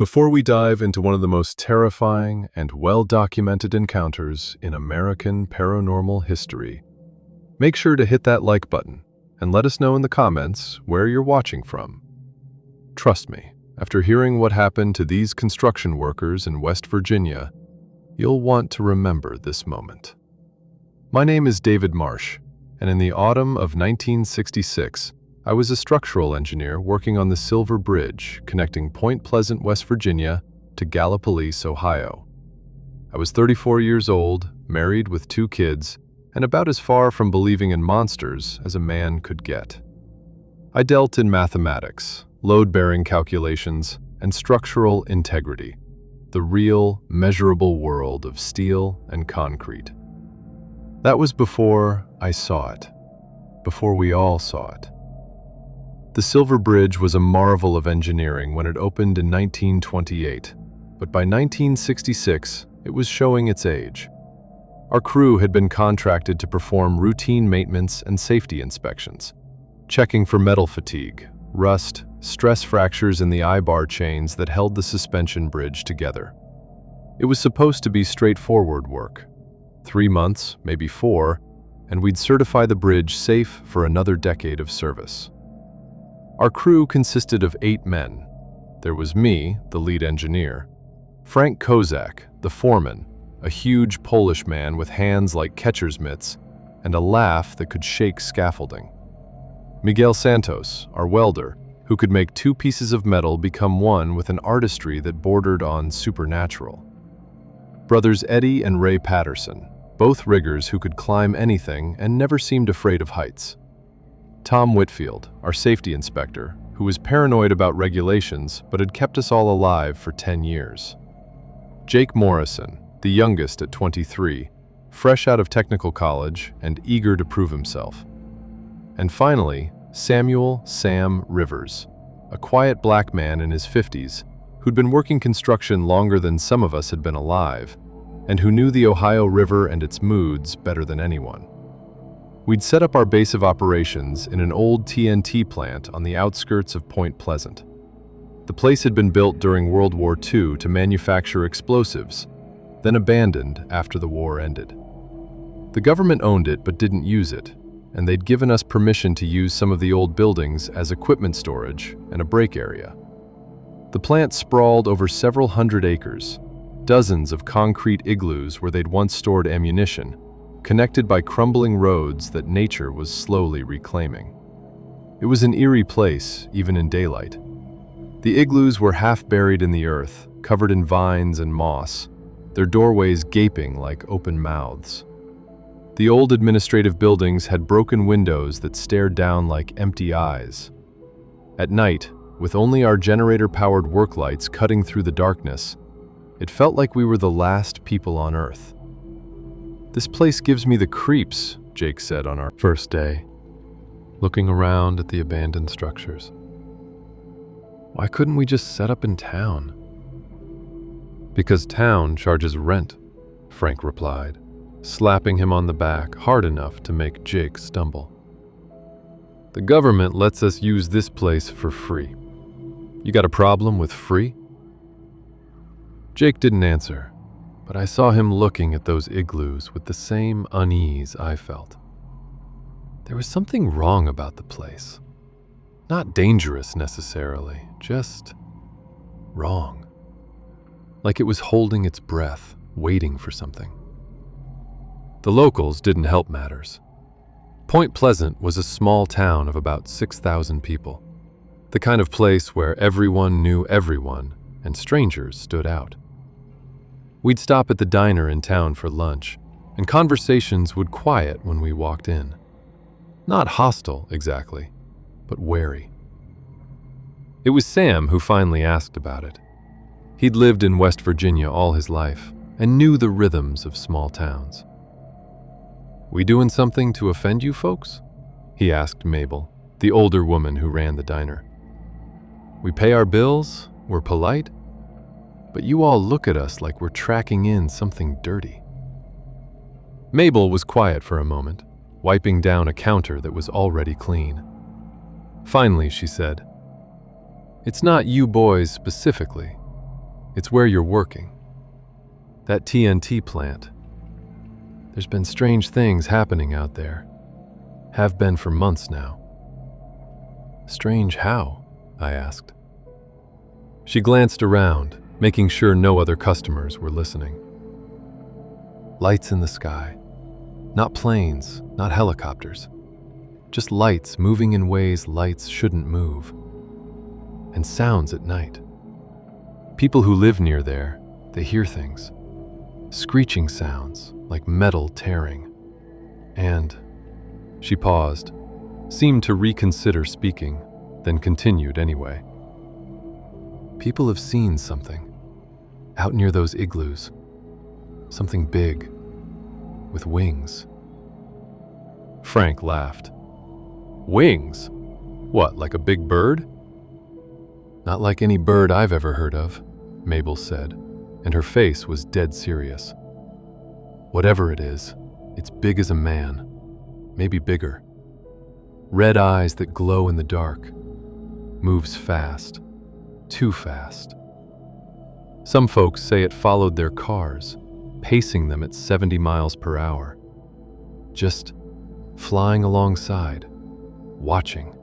Before we dive into one of the most terrifying and well-documented encounters in American paranormal history, make sure to hit that like button and let us know in the comments where you're watching from. Trust me, after hearing what happened to these construction workers in West Virginia, you'll want to remember this moment. My name is David Marsh, and in the autumn of 1966, I was a structural engineer working on the Silver Bridge connecting Point Pleasant, West Virginia to Gallipolis, Ohio. I was 34 years old, married with 2 kids, and about as far from believing in monsters as a man could get. I dealt in mathematics, load-bearing calculations, and structural integrity, the real, measurable world of steel and concrete. That was before I saw it, before we all saw it. The Silver Bridge was a marvel of engineering when it opened in 1928, but by 1966, it was showing its age. Our crew had been contracted to perform routine maintenance and safety inspections, checking for metal fatigue, rust, stress fractures in the I-bar chains that held the suspension bridge together. It was supposed to be straightforward work. 3 months, maybe 4, and we'd certify the bridge safe for another decade of service. Our crew consisted of 8 men. There was me, the lead engineer, Frank Kozak, the foreman, a huge Polish man with hands like catcher's mitts and a laugh that could shake scaffolding. Miguel Santos, our welder, who could make 2 pieces of metal become one with an artistry that bordered on supernatural. Brothers Eddie and Ray Patterson, both riggers who could climb anything and never seemed afraid of heights. Tom Whitfield, our safety inspector, who was paranoid about regulations but had kept us all alive for 10 years. Jake Morrison, the youngest at 23, fresh out of technical college and eager to prove himself. And finally, Samuel "Sam" Rivers, a quiet black man in his 50s who'd been working construction longer than some of us had been alive, and who knew the Ohio River and its moods better than anyone. We'd set up our base of operations in an old TNT plant on the outskirts of Point Pleasant. The place had been built during World War II to manufacture explosives, then abandoned after the war ended. The government owned it but didn't use it, and they'd given us permission to use some of the old buildings as equipment storage and a break area. The plant sprawled over several hundred acres, dozens of concrete igloos where they'd once stored ammunition, connected by crumbling roads that nature was slowly reclaiming. It was an eerie place, even in daylight. The igloos were half buried in the earth, covered in vines and moss, their doorways gaping like open mouths. The old administrative buildings had broken windows that stared down like empty eyes. At night, with only our generator-powered work lights cutting through the darkness, it felt like we were the last people on Earth. "This place gives me the creeps," Jake said on our first day, looking around at the abandoned structures. "Why couldn't we just set up in town?" "Because town charges rent," Frank replied, slapping him on the back hard enough to make Jake stumble. "The government lets us use this place for free. You got a problem with free?" Jake didn't answer, but I saw him looking at those igloos with the same unease I felt. There was something wrong about the place. Not dangerous necessarily, just wrong. Like it was holding its breath, waiting for something. The locals didn't help matters. Point Pleasant was a small town of about 6,000 people, the kind of place where everyone knew everyone and strangers stood out. We'd stop at the diner in town for lunch, and conversations would quiet when we walked in. Not hostile, exactly, but wary. It was Sam who finally asked about it. He'd lived in West Virginia all his life and knew the rhythms of small towns. "We doing something to offend you folks?" he asked Mabel, the older woman who ran the diner. "We pay our bills, we're polite, but you all look at us like we're tracking in something dirty." Mabel was quiet for a moment, wiping down a counter that was already clean. Finally, she said, "It's not you boys specifically. It's where you're working. That TNT plant. There's been strange things happening out there. Have been for months now. Strange how? I asked. She glanced around, making sure no other customers were listening. Lights in the sky. Not planes, not helicopters. Just lights moving in ways lights shouldn't move. And sounds at night. People who live near there, they hear things. Screeching sounds, like metal tearing. And she paused, seemed to reconsider speaking, then continued anyway. People have seen something. Out near those igloos. Something big. With wings. Frank laughed. Wings? What, like a big bird? Not like any bird I've ever heard of, Mabel said, and her face was dead serious. Whatever it is, it's big as a man, maybe bigger. Red eyes that glow in the dark. Moves fast, too fast. Some folks say it followed their cars, pacing them at 70 miles per hour. Just flying alongside, watching.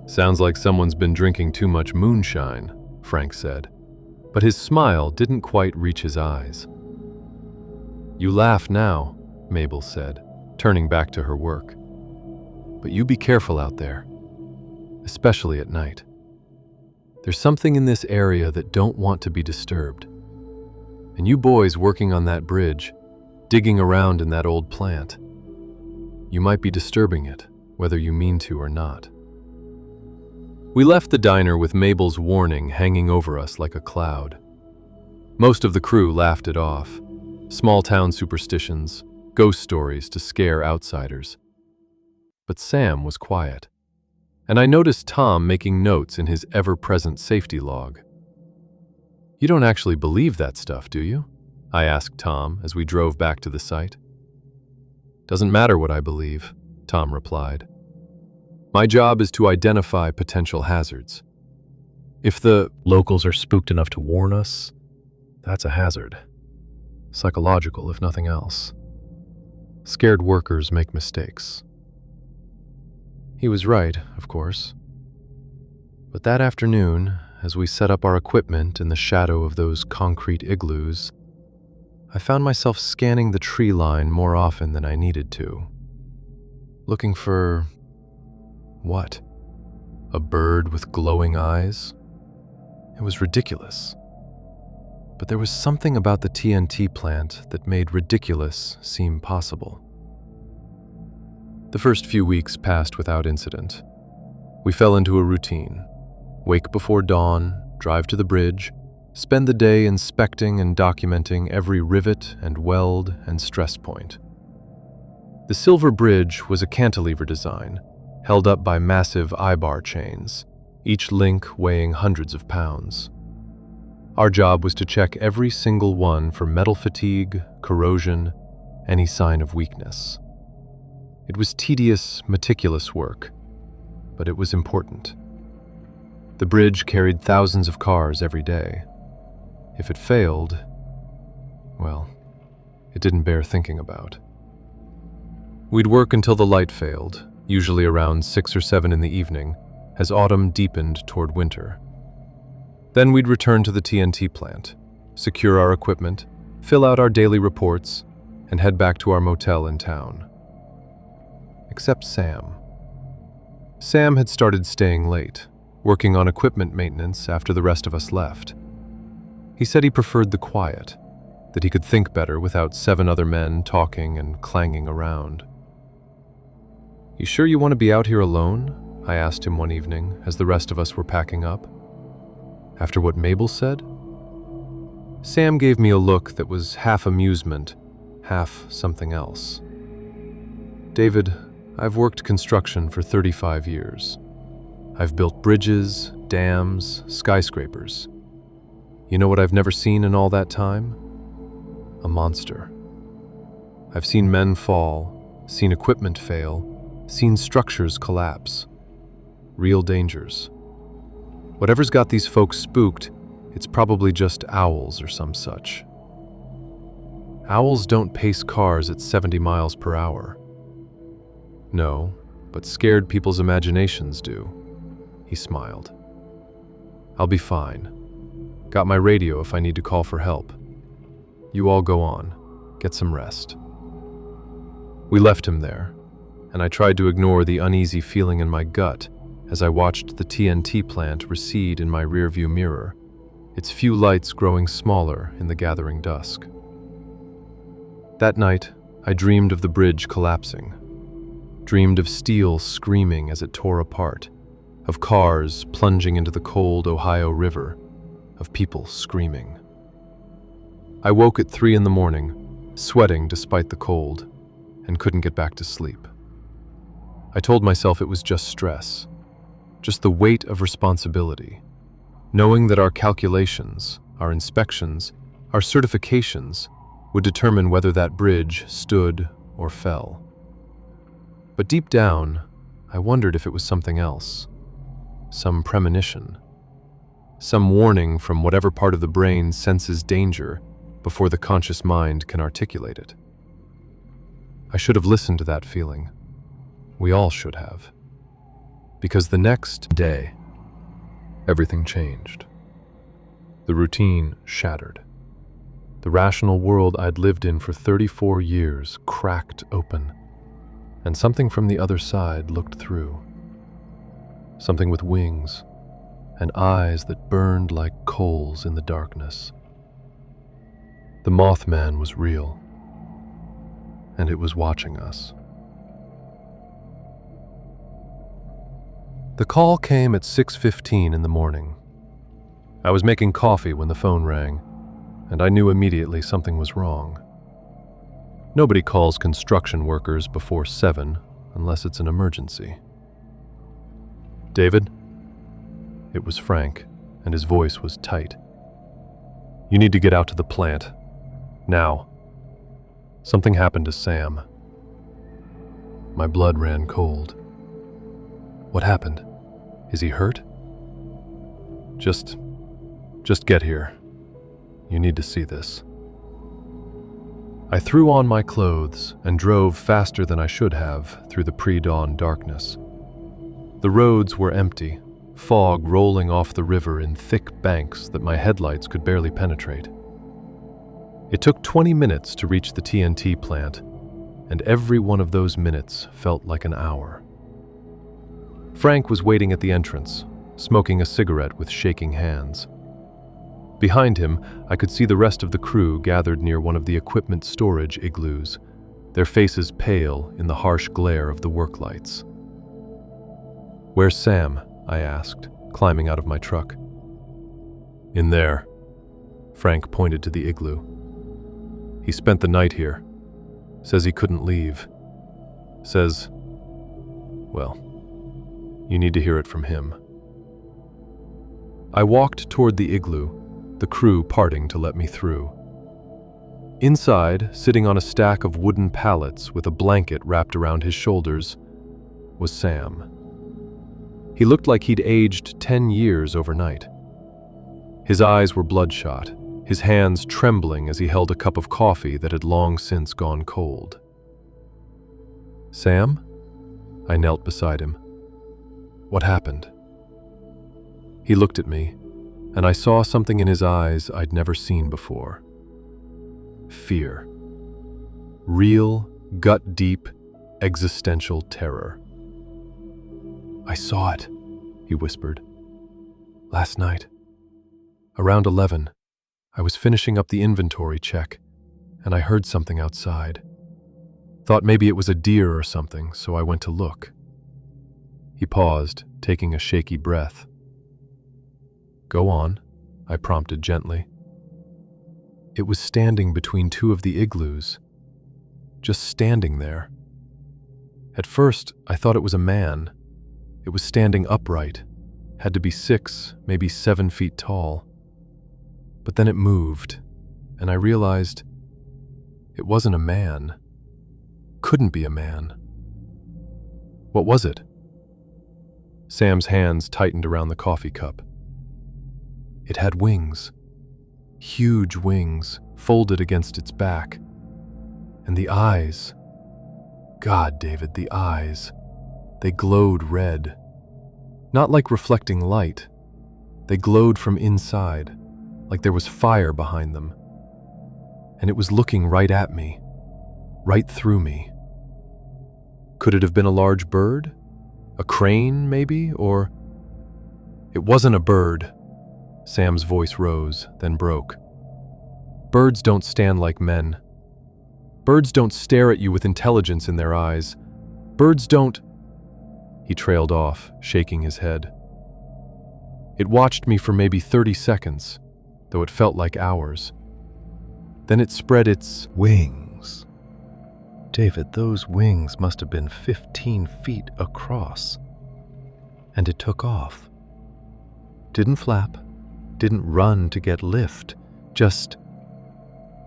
Sounds like someone's been drinking too much moonshine, Frank said, but his smile didn't quite reach his eyes. You laugh now, Mabel said, turning back to her work. But you be careful out there, especially at night. There's something in this area that don't want to be disturbed. And you boys working on that bridge, digging around in that old plant, you might be disturbing it, whether you mean to or not. We left the diner with Mabel's warning hanging over us like a cloud. Most of the crew laughed it off. Small-town superstitions, ghost stories to scare outsiders. But Sam was quiet, and I noticed Tom making notes in his ever-present safety log. You don't actually believe that stuff, do you? I asked Tom as we drove back to the site. Doesn't matter what I believe, Tom replied. My job is to identify potential hazards. If the locals are spooked enough to warn us, that's a hazard. Psychological, if nothing else. Scared workers make mistakes. He was right, of course. But that afternoon, as we set up our equipment in the shadow of those concrete igloos, I found myself scanning the tree line more often than I needed to. Looking for... what? A bird with glowing eyes? It was ridiculous. But there was something about the TNT plant that made ridiculous seem possible. The first few weeks passed without incident. We fell into a routine. Wake before dawn, drive to the bridge, spend the day inspecting and documenting every rivet and weld and stress point. The Silver Bridge was a cantilever design, held up by massive eye-bar chains, each link weighing hundreds of pounds. Our job was to check every single one for metal fatigue, corrosion, any sign of weakness. It was tedious, meticulous work, but it was important. The bridge carried thousands of cars every day. If it failed, well, it didn't bear thinking about. We'd work until the light failed, usually around 6 or 7 in the evening, as autumn deepened toward winter. Then we'd return to the TNT plant, secure our equipment, fill out our daily reports, and head back to our motel in town. Except Sam. Sam had started staying late, working on equipment maintenance after the rest of us left. He said he preferred the quiet, that he could think better without 7 other men talking and clanging around. You sure you want to be out here alone? I asked him one evening as the rest of us were packing up. After what Mabel said? Sam gave me a look that was half amusement, half something else. David, I've worked construction for 35 years. I've built bridges, dams, skyscrapers. You know what I've never seen in all that time? A monster. I've seen men fall, seen equipment fail, seen structures collapse. Real dangers. Whatever's got these folks spooked It's probably just owls or some such. Owls don't pace cars at 70 miles per hour. No, but scared people's imaginations do. He smiled. I'll be fine. Got my radio if I need to call for help. You all go on. Get some rest. We left him there, and I tried to ignore the uneasy feeling in my gut as I watched the TNT plant recede in my rearview mirror, its few lights growing smaller in the gathering dusk. That night, I dreamed of the bridge collapsing, dreamed of steel screaming as it tore apart, of cars plunging into the cold Ohio River, of people screaming. I woke at 3 a.m, sweating despite the cold, and couldn't get back to sleep. I told myself it was just stress, just the weight of responsibility, knowing that our calculations, our inspections, our certifications would determine whether that bridge stood or fell. But deep down, I wondered if it was something else, some premonition, some warning from whatever part of the brain senses danger before the conscious mind can articulate it. I should have listened to that feeling. We all should have. Because the next day, everything changed. The routine shattered. The rational world I'd lived in for 34 years cracked open, and something from the other side looked through. Something with wings and eyes that burned like coals in the darkness. The Mothman was real, and it was watching us. The call came at 6:15 in the morning. I was making coffee when the phone rang, and I knew immediately something was wrong. Nobody calls construction workers before 7 unless it's an emergency. David? It was Frank, and his voice was tight. You need to get out to the plant. Now. Something happened to Sam. My blood ran cold. What happened? Is he hurt? Just get here. You need to see this. I threw on my clothes and drove faster than I should have through the pre-dawn darkness. The roads were empty, fog rolling off the river in thick banks that my headlights could barely penetrate. It took 20 minutes to reach the TNT plant, and every one of those minutes felt like an hour. Frank was waiting at the entrance, smoking a cigarette with shaking hands. Behind him, I could see the rest of the crew gathered near one of the equipment storage igloos, their faces pale in the harsh glare of the work lights. "Where's Sam?" I asked, climbing out of my truck. "In there." Frank pointed to the igloo. "He spent the night here. Says he couldn't leave. Says, well, you need to hear it from him." I walked toward the igloo, the crew parting to let me through. Inside, sitting on a stack of wooden pallets with a blanket wrapped around his shoulders, was Sam. He looked like he'd aged 10 years overnight. His eyes were bloodshot, his hands trembling as he held a cup of coffee that had long since gone cold. "Sam?" I knelt beside him. "What happened?" He looked at me, and I saw something in his eyes I'd never seen before. Fear. Real, gut-deep, existential terror. "I saw it," he whispered. "Last night. Around 11, I was finishing up the inventory check, and I heard something outside. Thought maybe it was a deer or something, so I went to look." He paused, taking a shaky breath. "Go on," I prompted gently. "It was standing between two of the igloos. Just standing there. At first, I thought it was a man. It was standing upright, had to be 6, maybe 7 feet tall. But then it moved, and I realized it wasn't a man. Couldn't be a man. What was it?" Sam's hands tightened around the coffee cup. It had wings, huge wings folded against its back. And the eyes, God, David, the eyes, they glowed red. Not like reflecting light. They glowed from inside, like there was fire behind them. And it was looking right at me, right through me. Could it have been a large bird? A crane, maybe? Or... It wasn't a bird. Sam's voice rose, then broke. Birds don't stand like men. Birds don't stare at you with intelligence in their eyes. Birds don't... He trailed off, shaking his head. It watched me for maybe 30 seconds, though it felt like hours. Then it spread its wings. David, those wings must have been 15 feet across. And it took off. Didn't flap, didn't run to get lift, just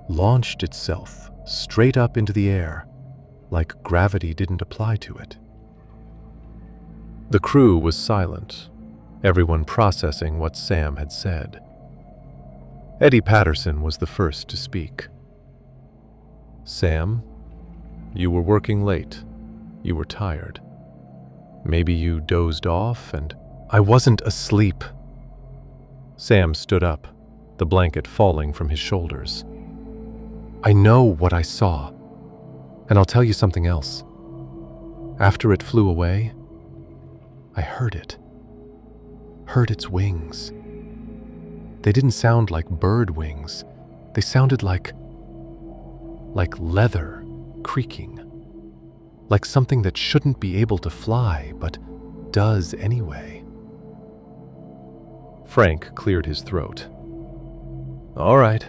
launched itself straight up into the air, like gravity didn't apply to it. The crew was silent, everyone processing what Sam had said. Eddie Patterson was the first to speak. Sam, you were working late. You were tired. Maybe you dozed off and... I wasn't asleep. Sam stood up, the blanket falling from his shoulders. I know what I saw, and I'll tell you something else. After it flew away, I heard it. Heard its wings. They didn't sound like bird wings. They sounded like leather creaking. Like something that shouldn't be able to fly, but does anyway. Frank cleared his throat. All right,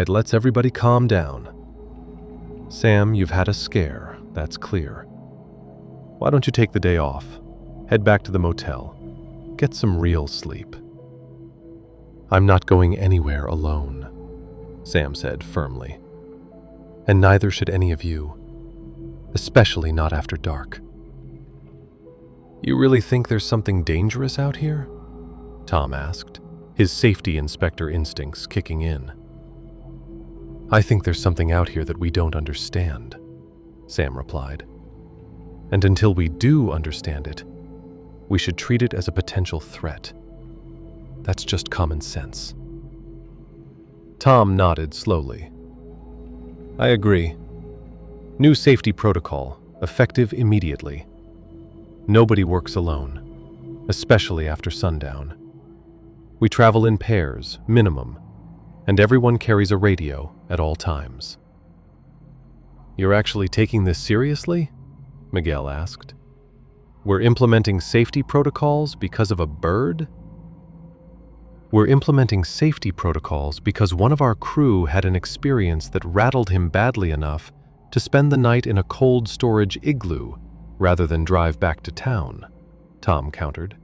let's everybody calm down. Sam, you've had a scare, that's clear. Why don't you take the day off? Head back to the motel. Get some real sleep. I'm not going anywhere alone, Sam said firmly. And neither should any of you, especially not after dark. You really think there's something dangerous out here? Tom asked, his safety inspector instincts kicking in. I think there's something out here that we don't understand, Sam replied. And until we do understand it, we should treat it as a potential threat. That's just common sense. Tom nodded slowly. I agree. New safety protocol, effective immediately. Nobody works alone, especially after sundown. We travel in pairs, minimum, and everyone carries a radio at all times. You're actually taking this seriously? Miguel asked. We're implementing safety protocols because of a bird? We're implementing safety protocols because one of our crew had an experience that rattled him badly enough to spend the night in a cold storage igloo rather than drive back to town, Tom countered.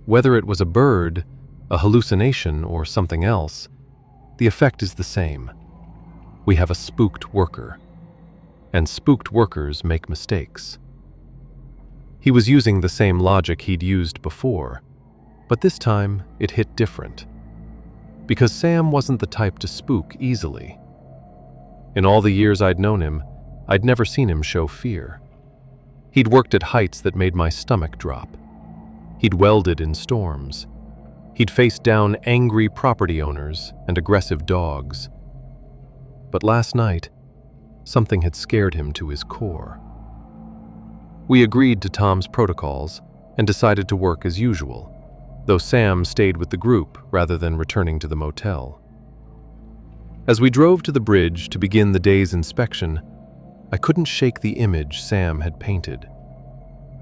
Whether it was a bird, a hallucination, or something else, the effect is the same. We have a spooked worker, and spooked workers make mistakes. He was using the same logic he'd used before, but this time it hit different. Because Sam wasn't the type to spook easily. In all the years I'd known him, I'd never seen him show fear. He'd worked at heights that made my stomach drop. He'd welded in storms. He'd faced down angry property owners and aggressive dogs. But last night, something had scared him to his core. We agreed to Tom's protocols and decided to work as usual, though Sam stayed with the group rather than returning to the motel. As we drove to the bridge to begin the day's inspection, I couldn't shake the image Sam had painted.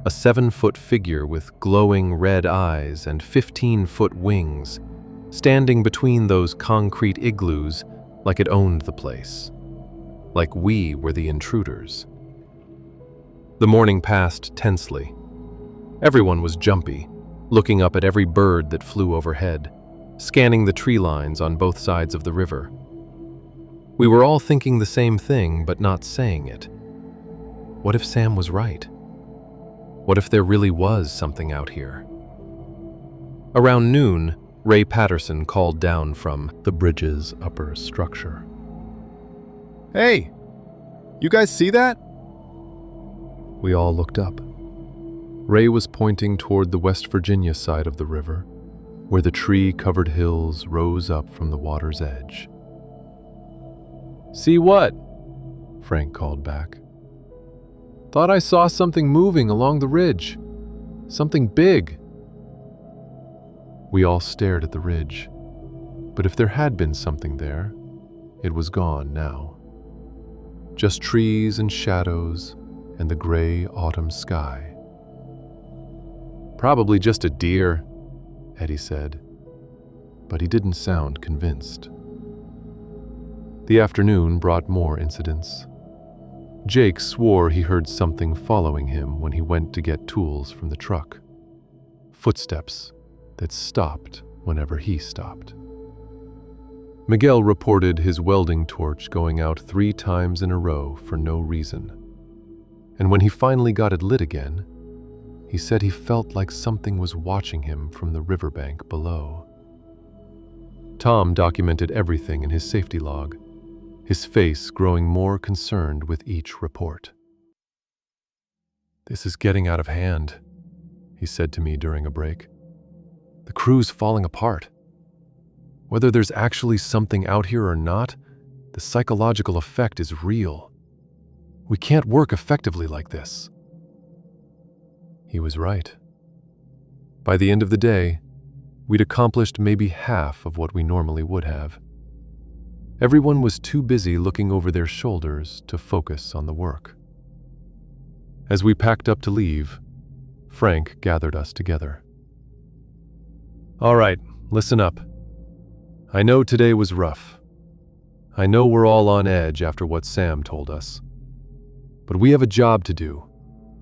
A 7-foot figure with glowing red eyes and 15-foot wings, standing between those concrete igloos like it owned the place. Like we were the intruders. The morning passed tensely. Everyone was jumpy, looking up at every bird that flew overhead, scanning the tree lines on both sides of the river. We were all thinking the same thing, but not saying it. What if Sam was right? What if there really was something out here? Around noon, Ray Patterson called down from the bridge's upper structure. Hey, you guys see that? We all looked up. Ray was pointing toward the West Virginia side of the river, where the tree-covered hills rose up from the water's edge. See what? Frank called back. Thought I saw something moving along the ridge. Something big. We all stared at the ridge, but if there had been something there, it was gone now. Just trees and shadows and the gray autumn sky. Probably just a deer, Eddie said, but he didn't sound convinced. The afternoon brought more incidents. Jake swore he heard something following him when he went to get tools from the truck. Footsteps that stopped whenever he stopped. Miguel reported his welding torch going out 3 times in a row for no reason. And when he finally got it lit again, he said he felt like something was watching him from the riverbank below. Tom documented everything in his safety log, his face growing more concerned with each report. "This is getting out of hand," he said to me during a break. "The crew's falling apart. Whether there's actually something out here or not, the psychological effect is real. We can't work effectively like this." He was right. By the end of the day, we'd accomplished maybe half of what we normally would have. Everyone was too busy looking over their shoulders to focus on the work. As we packed up to leave, Frank gathered us together. "All right, listen up. I know today was rough. I know we're all on edge after what Sam told us. But we have a job to do,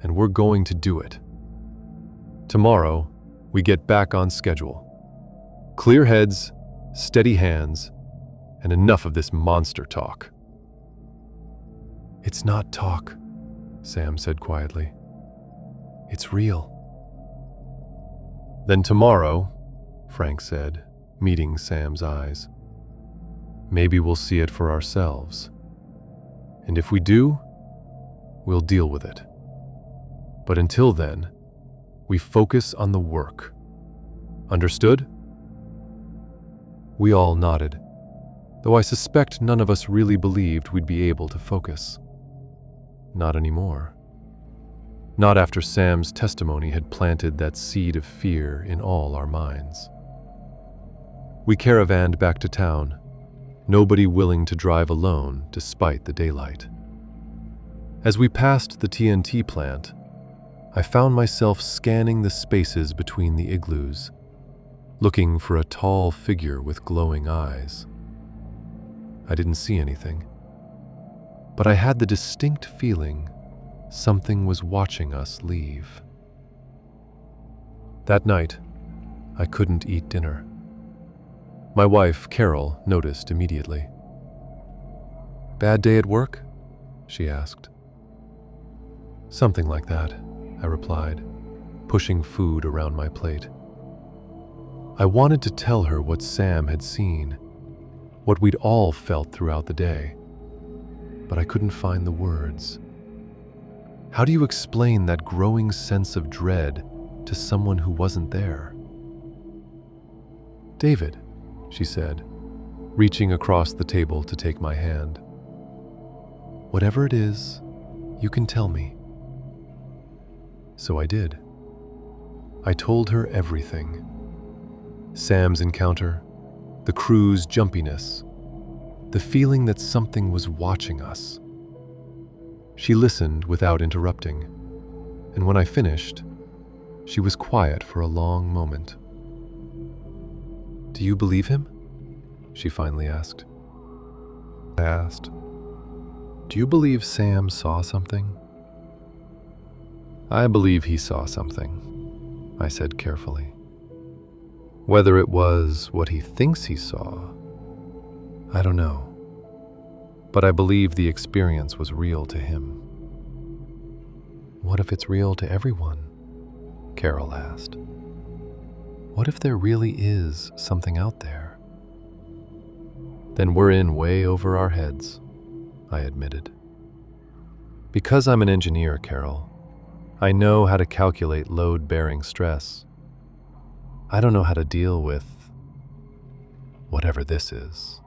and we're going to do it. Tomorrow, we get back on schedule. Clear heads, steady hands, and enough of this monster talk." "It's not talk," Sam said quietly. "It's real." "Then tomorrow," Frank said, meeting Sam's eyes, "maybe we'll see it for ourselves. And if we do, we'll deal with it. But until then, we focus on the work. Understood?" We all nodded, though I suspect none of us really believed we'd be able to focus. Not anymore. Not after Sam's testimony had planted that seed of fear in all our minds. We caravanned back to town, nobody willing to drive alone despite the daylight. As we passed the TNT plant, I found myself scanning the spaces between the igloos, looking for a tall figure with glowing eyes. I didn't see anything, but I had the distinct feeling something was watching us leave. That night, I couldn't eat dinner. My wife, Carol, noticed immediately. "Bad day at work?" she asked. "Something like that," I replied, pushing food around my plate. I wanted to tell her what Sam had seen, what we'd all felt throughout the day, but I couldn't find the words. How do you explain that growing sense of dread to someone who wasn't there? "David," she said, reaching across the table to take my hand. "Whatever it is, you can tell me." So I did. I told her everything. Sam's encounter, the crew's jumpiness, the feeling that something was watching us. She listened without interrupting, and when I finished, she was quiet for a long moment. "Do you believe him?" she finally asked. I asked, "Do you believe Sam saw something?" "I believe he saw something," I said carefully. "Whether it was what he thinks he saw, I don't know. But I believe the experience was real to him." "What if it's real to everyone?" Carol asked. What if there really is something out there? Then we're in way over our heads, I admitted. Because I'm an engineer, Carol, I know how to calculate load-bearing stress. I don't know how to deal with whatever this is.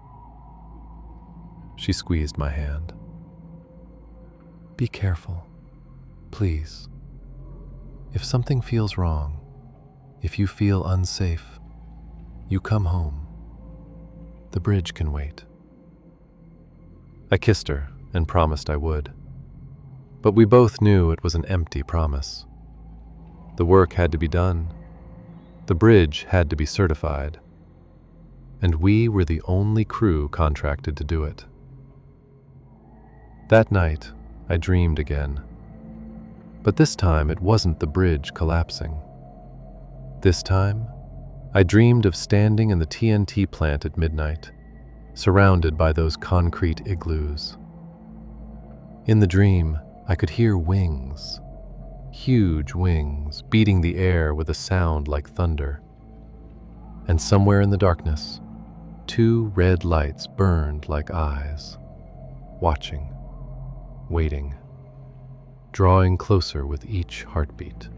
She squeezed my hand. Be careful, please. If something feels wrong, if you feel unsafe, you come home. The bridge can wait. I kissed her and promised I would. But we both knew it was an empty promise. The work had to be done. The bridge had to be certified. And we were the only crew contracted to do it. That night, I dreamed again. But this time it wasn't the bridge collapsing. This time, I dreamed of standing in the TNT plant at midnight, surrounded by those concrete igloos. In the dream, I could hear wings, huge wings, beating the air with a sound like thunder. And somewhere in the darkness, 2 red lights burned like eyes, watching, waiting, drawing closer with each heartbeat.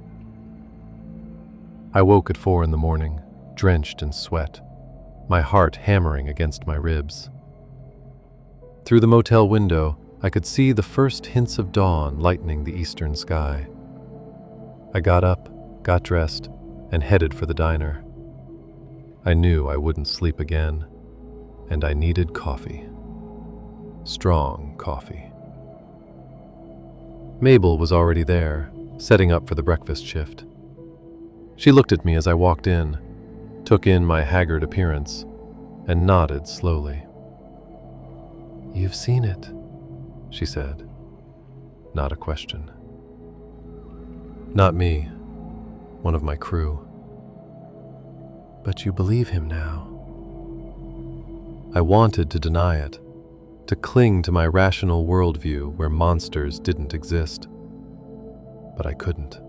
I woke at 4 a.m, drenched in sweat, my heart hammering against my ribs. Through the motel window, I could see the first hints of dawn lightening the eastern sky. I got up, got dressed, and headed for the diner. I knew I wouldn't sleep again, and I needed coffee. Strong coffee. Mabel was already there, setting up for the breakfast shift. She looked at me as I walked in, took in my haggard appearance, and nodded slowly. "You've seen it," she said. Not a question. "Not me, one of my crew." "But you believe him now." I wanted to deny it, to cling to my rational worldview where monsters didn't exist. But I couldn't.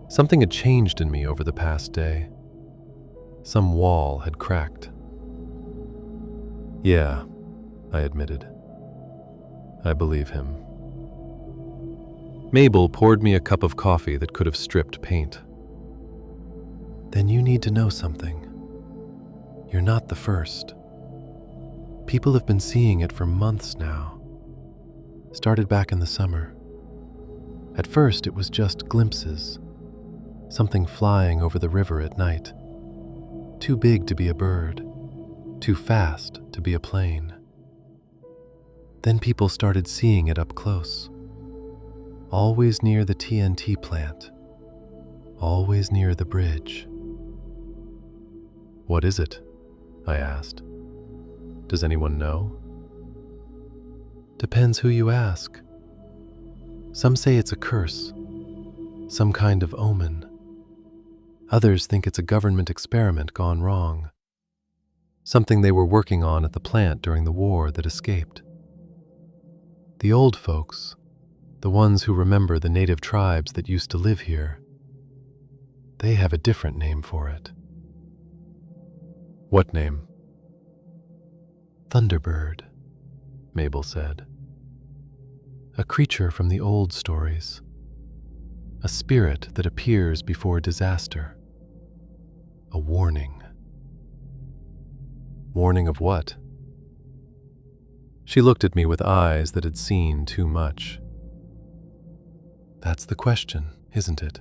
Something had changed in me over the past day. Some wall had cracked. "Yeah," I admitted. "I believe him." Mabel poured me a cup of coffee that could have stripped paint. "Then you need to know something. You're not the first. People have been seeing it for months now. Started back in the summer. At first it was just glimpses. Something flying over the river at night. Too big to be a bird. Too fast to be a plane. Then people started seeing it up close. Always near the TNT plant. Always near the bridge." "What is it?" I asked. "Does anyone know?" "Depends who you ask. Some say it's a curse, some kind of omen. Others think it's a government experiment gone wrong. Something they were working on at the plant during the war that escaped. The old folks, the ones who remember the native tribes that used to live here, they have a different name for it." "What name?" "Thunderbird," Mabel said. "A creature from the old stories. A spirit that appears before disaster. A warning." "Warning of what?" She looked at me with eyes that had seen too much. "That's the question, isn't it?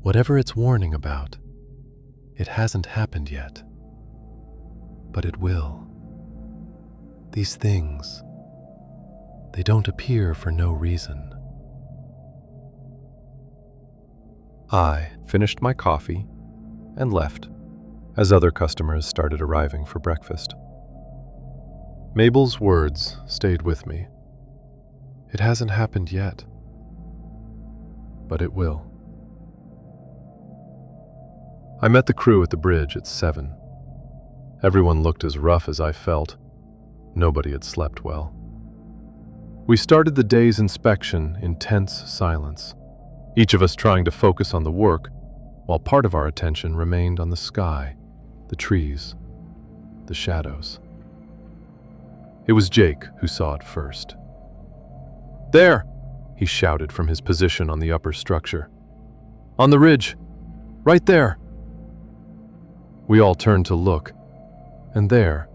Whatever it's warning about, it hasn't happened yet. But it will. These things, they don't appear for no reason." I finished my coffee and left as other customers started arriving for breakfast. Mabel's words stayed with me. It hasn't happened yet, but it will. I met the crew at the bridge at 7. Everyone looked as rough as I felt. Nobody had slept well. We started the day's inspection in tense silence, each of us trying to focus on the work while part of our attention remained on the sky, the trees, the shadows. It was Jake who saw it first. "There!" he shouted from his position on the upper structure. "On the ridge! Right there!" We all turned to look, and there,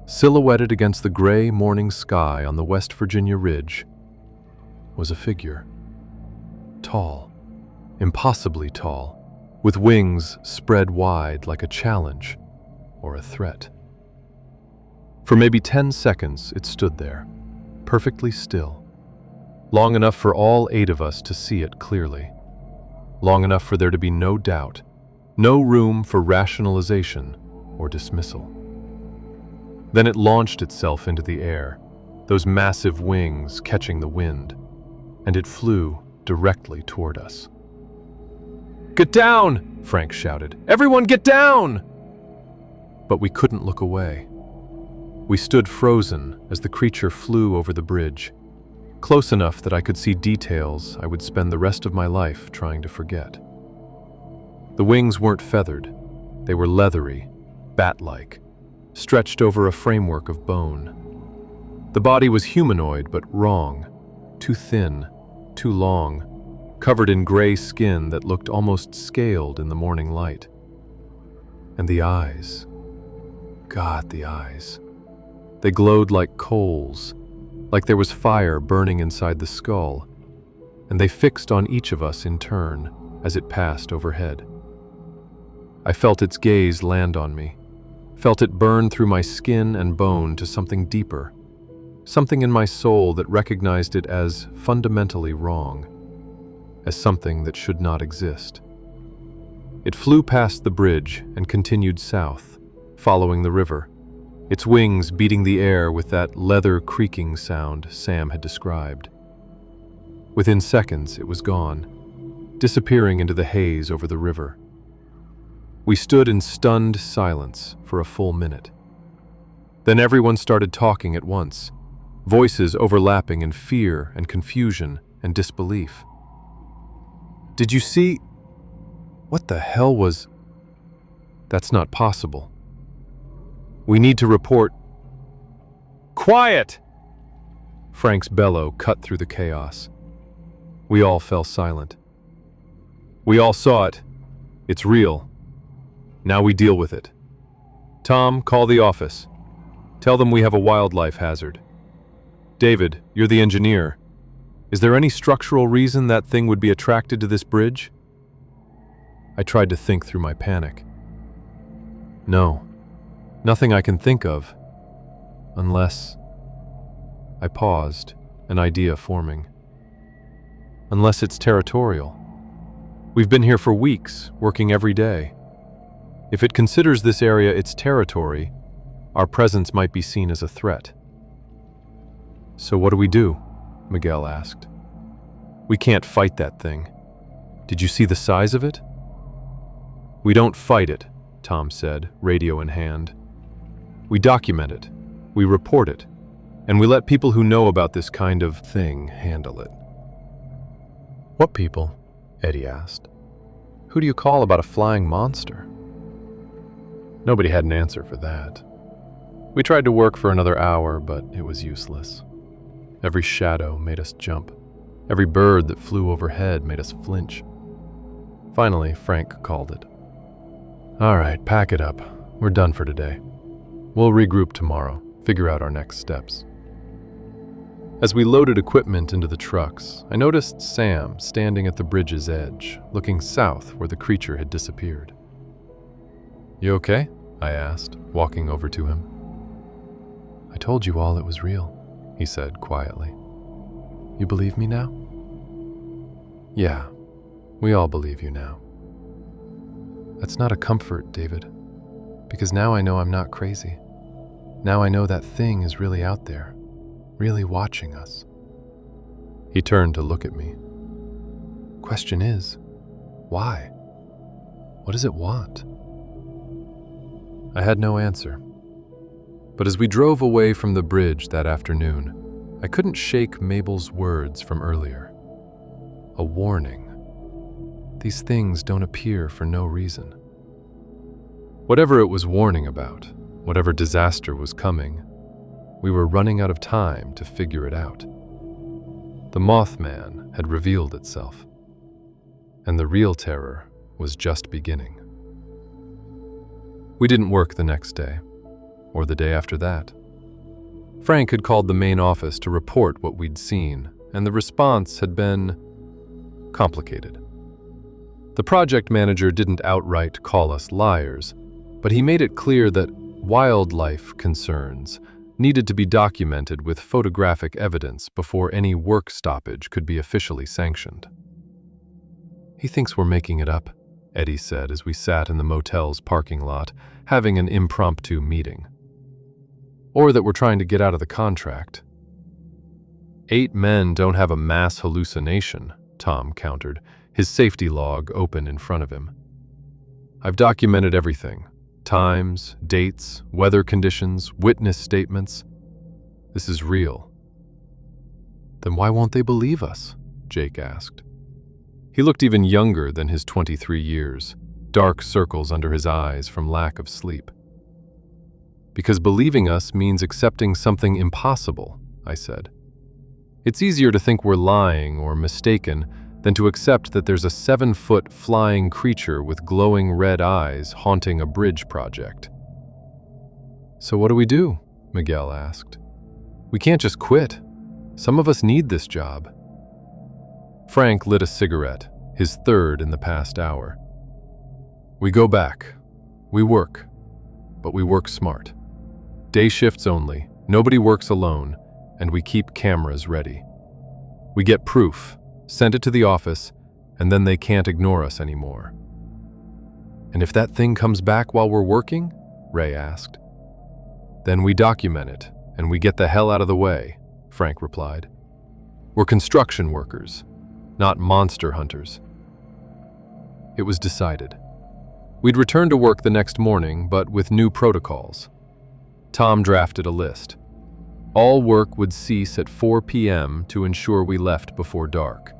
silhouetted against the gray morning sky on the West Virginia ridge, was a figure. Tall, impossibly tall, with wings spread wide like a challenge or a threat. For maybe 10 seconds it stood there, perfectly still, long enough for all 8 of us to see it clearly, long enough for there to be no doubt, no room for rationalization or dismissal. Then it launched itself into the air, those massive wings catching the wind, and it flew directly toward us. "Get down!" Frank shouted. "Everyone get down!" But we couldn't look away. We stood frozen as the creature flew over the bridge, close enough that I could see details I would spend the rest of my life trying to forget. The wings weren't feathered. They were leathery, bat-like, stretched over a framework of bone. The body was humanoid but wrong, too thin, too long, covered in gray skin that looked almost scaled in the morning light. And the eyes. God, the eyes. They glowed like coals, like there was fire burning inside the skull, and they fixed on each of us in turn as it passed overhead. I felt its gaze land on me, felt it burn through my skin and bone to something deeper, something in my soul that recognized it as fundamentally wrong, as something that should not exist. It flew past the bridge and continued south, following the river, its wings beating the air with that leather creaking sound Sam had described. Within seconds, it was gone, disappearing into the haze over the river. We stood in stunned silence for a full minute. Then everyone started talking at once, voices overlapping in fear and confusion and disbelief. "Did you see? What the hell was? That's not possible. We need to report." "Quiet!" Frank's bellow cut through the chaos. We all fell silent. "We all saw it. It's real. Now we deal with it. Tom, call the office. Tell them we have a wildlife hazard. David, you're the engineer. Is there any structural reason that thing would be attracted to this bridge?" I tried to think through my panic. No, nothing I can think of, unless... I paused, an idea forming. Unless it's territorial. We've been here for weeks, working every day. If it considers this area its territory, our presence might be seen as a threat. "So what do we do?" Miguel asked. "We can't fight that thing. Did you see the size of it?" "We don't fight it," Tom said, radio in hand. "We document it, we report it, and we let people who know about this kind of thing handle it." "What people?" Eddie asked. "Who do you call about a flying monster?" Nobody had an answer for that. We tried to work for another hour, but it was useless. Every shadow made us jump. Every bird that flew overhead made us flinch. Finally, Frank called it. "All right, pack it up. We're done for today. We'll regroup tomorrow, figure out our next steps." As we loaded equipment into the trucks, I noticed Sam standing at the bridge's edge, looking south where the creature had disappeared. "You okay?" I asked, walking over to him. "I told you all it was real," he said quietly. "You believe me now?" "Yeah, we all believe you now." "That's not a comfort, David, because now I know I'm not crazy. Now I know that thing is really out there, really watching us." He turned to look at me. "Question is, why? What does it want?" I had no answer. But as we drove away from the bridge that afternoon, I couldn't shake Mabel's words from earlier. A warning. These things don't appear for no reason. Whatever it was warning about, whatever disaster was coming, we were running out of time to figure it out. The Mothman had revealed itself, and the real terror was just beginning. We didn't work the next day, or the day after that. Frank had called the main office to report what we'd seen, and the response had been complicated. The project manager didn't outright call us liars, but he made it clear that wildlife concerns needed to be documented with photographic evidence before any work stoppage could be officially sanctioned. "He thinks we're making it up," Eddie said as we sat in the motel's parking lot, having an impromptu meeting. "Or that we're trying to get out of the contract." 8 men don't have a mass hallucination, Tom countered, his safety log open in front of him. "I've documented everything. Times, dates, weather conditions, witness statements. This is real." "Then why won't they believe us?" Jake asked. He looked even younger than his 23 years, dark circles under his eyes from lack of sleep. "Because believing us means accepting something impossible," I said. "It's easier to think we're lying or mistaken than to accept that there's a 7-foot flying creature with glowing red eyes haunting a bridge project." "So what do we do?" Miguel asked. "We can't just quit. Some of us need this job." Frank lit a cigarette, his third in the past hour. "We go back. We work. But we work smart. Day shifts only, nobody works alone, and we keep cameras ready. We get proof, send it to the office, and then they can't ignore us anymore." "And if that thing comes back while we're working?" Ray asked. "Then we document it, and we get the hell out of the way," Frank replied. "We're construction workers, not monster hunters." It was decided. We'd return to work the next morning, but with new protocols. Tom drafted a list. All work would cease at 4 p.m. to ensure we left before dark.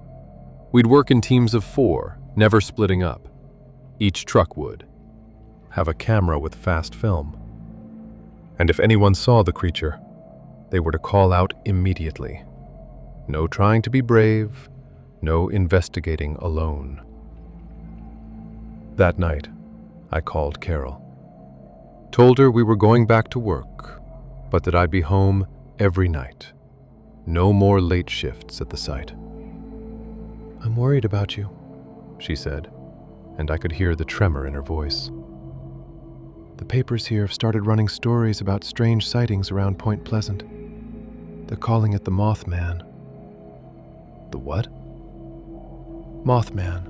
We'd work in teams of 4, never splitting up. Each truck would have a camera with fast film. And if anyone saw the creature, they were to call out immediately. No trying to be brave, no investigating alone. That night, I called Carol. Told her we were going back to work, but that I'd be home every night. No more late shifts at the site. "I'm worried about you," she said, and I could hear the tremor in her voice. "The papers here have started running stories about strange sightings around Point Pleasant. They're calling it the Mothman." "The what?" "Mothman.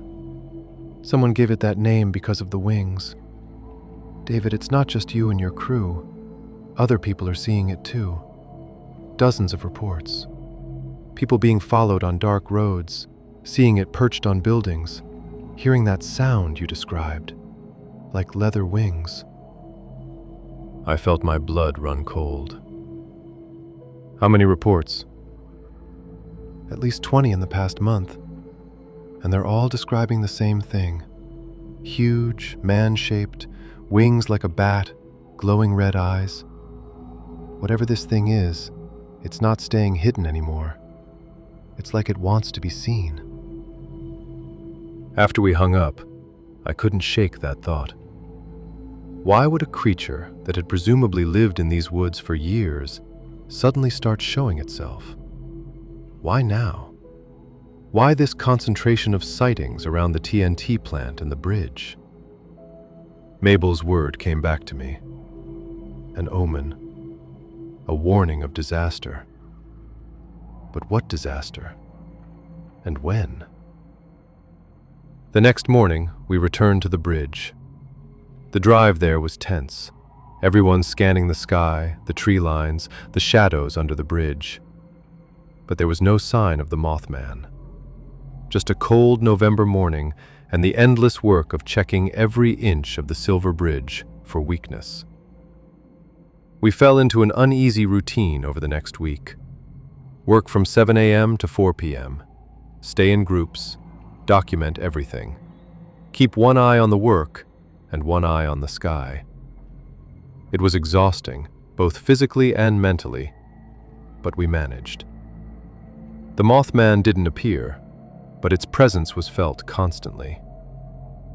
Someone gave it that name because of the wings. David, it's not just you and your crew. Other people are seeing it too. Dozens of reports. People being followed on dark roads, seeing it perched on buildings, hearing that sound you described, like leather wings." I felt my blood run cold. "How many reports?" "At least 20 in the past month. And they're all describing the same thing. Huge, man-shaped, wings like a bat, glowing red eyes. Whatever this thing is, it's not staying hidden anymore. It's like it wants to be seen." After we hung up, I couldn't shake that thought. Why would a creature that had presumably lived in these woods for years suddenly start showing itself? Why now? Why this concentration of sightings around the TNT plant and the bridge? Mabel's word came back to me. An omen. A warning of disaster. But what disaster? And when? The next morning, we returned to the bridge. The drive there was tense. Everyone scanning the sky, the tree lines, the shadows under the bridge. But there was no sign of the Mothman. Just a cold November morning and the endless work of checking every inch of the Silver Bridge for weakness. We fell into an uneasy routine over the next week. Work from 7 a.m. to 4 p.m. Stay in groups, document everything, Keep one eye on the work and one eye on the sky. It was exhausting, both physically and mentally, but we managed. The Mothman didn't appear, but its presence was felt constantly.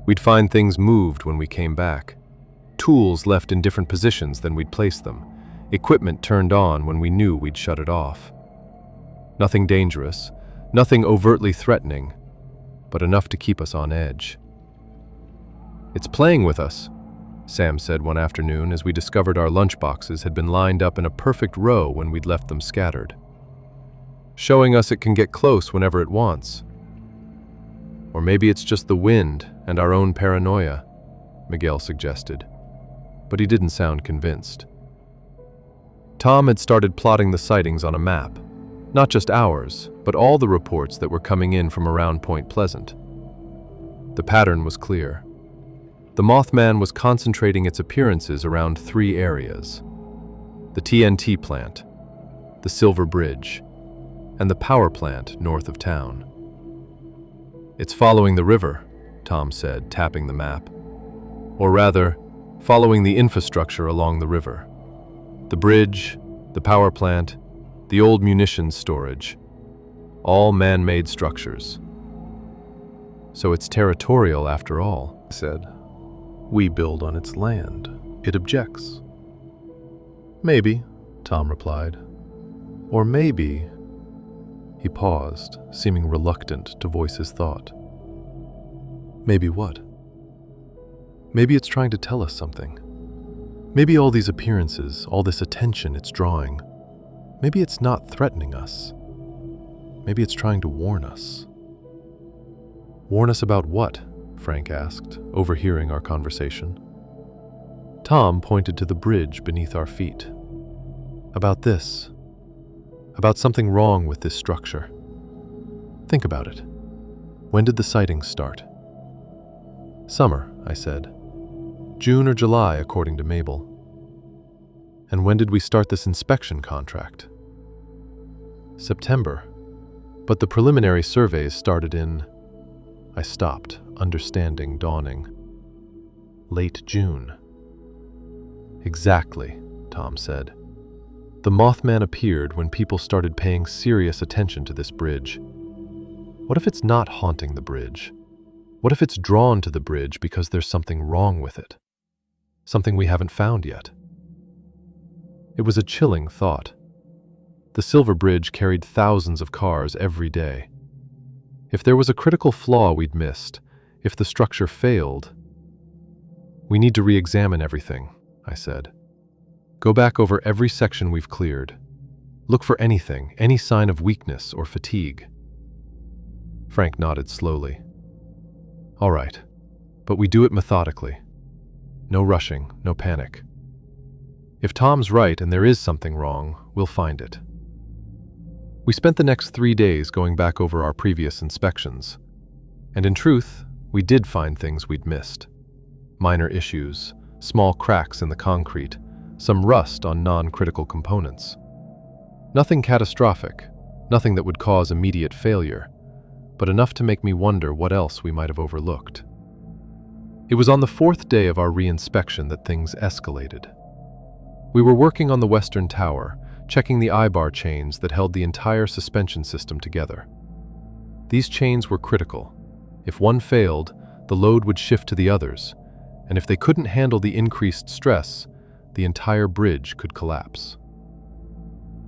We'd find things moved when we came back, tools left in different positions than we'd placed them, equipment turned on when we knew we'd shut it off. Nothing dangerous, nothing overtly threatening, but enough to keep us on edge. "It's playing with us," Sam said one afternoon as we discovered our lunchboxes had been lined up in a perfect row when we'd left them scattered. "Showing us it can get close whenever it wants." "Or maybe it's just the wind and our own paranoia," Miguel suggested, but he didn't sound convinced. Tom had started plotting the sightings on a map, not just ours, but all the reports that were coming in from around Point Pleasant. The pattern was clear. The Mothman was concentrating its appearances around 3 areas: the TNT plant, the Silver Bridge, and the power plant north of town. "It's following the river," Tom said, tapping the map. "Or rather, following the infrastructure along the river. The bridge, the power plant, the old munitions storage, all man-made structures. So it's territorial after all," I said. "We build on its land. It objects." "Maybe," Tom replied. "Or maybe—" He paused, seeming reluctant to voice his thought. "Maybe what?" "Maybe it's trying to tell us something. Maybe all these appearances, all this attention it's drawing, maybe it's not threatening us. Maybe it's trying to warn us." "Warn us about what?" Frank asked, overhearing our conversation. Tom pointed to the bridge beneath our feet. "About this. About something wrong with this structure. Think about it. When did the sightings start?" "Summer," I said. "June or July, according to Mabel." "And when did we start this inspection contract?" "September. But the preliminary surveys started in—" I stopped, understanding dawning. "Late June." "Exactly," Tom said. "The Mothman appeared when people started paying serious attention to this bridge. What if it's not haunting the bridge? What if it's drawn to the bridge because there's something wrong with it? Something we haven't found yet?" It was a chilling thought. The Silver Bridge carried thousands of cars every day. If there was a critical flaw we'd missed, if the structure failed— "We need to re-examine everything," I said. "Go back over every section we've cleared. Look for anything, any sign of weakness or fatigue." Frank nodded slowly. "All right, but we do it methodically. No rushing, no panic. If Tom's right and there is something wrong, we'll find it." We spent the next 3 days going back over our previous inspections. And in truth, we did find things we'd missed. Minor issues, small cracks in the concrete, some rust on non-critical components. Nothing catastrophic, nothing that would cause immediate failure, but enough to make me wonder what else we might have overlooked. It was on the 4th day of our re-inspection that things escalated. We were working on the western tower, checking the eye-bar chains that held the entire suspension system together. These chains were critical. If one failed, the load would shift to the others, and if they couldn't handle the increased stress, the entire bridge could collapse.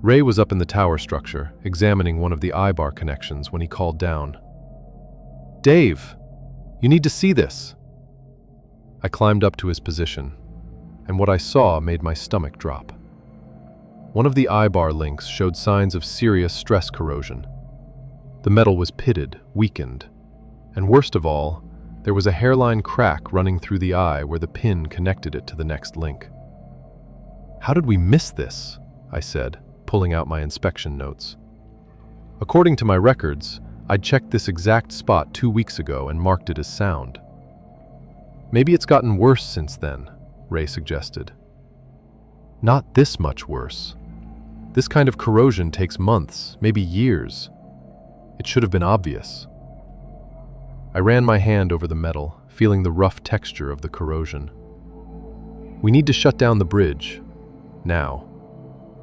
Ray was up in the tower structure, examining one of the eye-bar connections when he called down. "Dave, you need to see this." I climbed up to his position, and what I saw made my stomach drop. One of the eye-bar links showed signs of serious stress corrosion. The metal was pitted, weakened, and worst of all, there was a hairline crack running through the eye where the pin connected it to the next link. "How did we miss this?" I said, pulling out my inspection notes. According to my records, I'd checked this exact spot 2 weeks ago and marked it as sound. "Maybe it's gotten worse since then," Ray suggested. "Not this much worse. This kind of corrosion takes months, maybe years. It should have been obvious." I ran my hand over the metal, feeling the rough texture of the corrosion. We need to shut down the bridge. Now.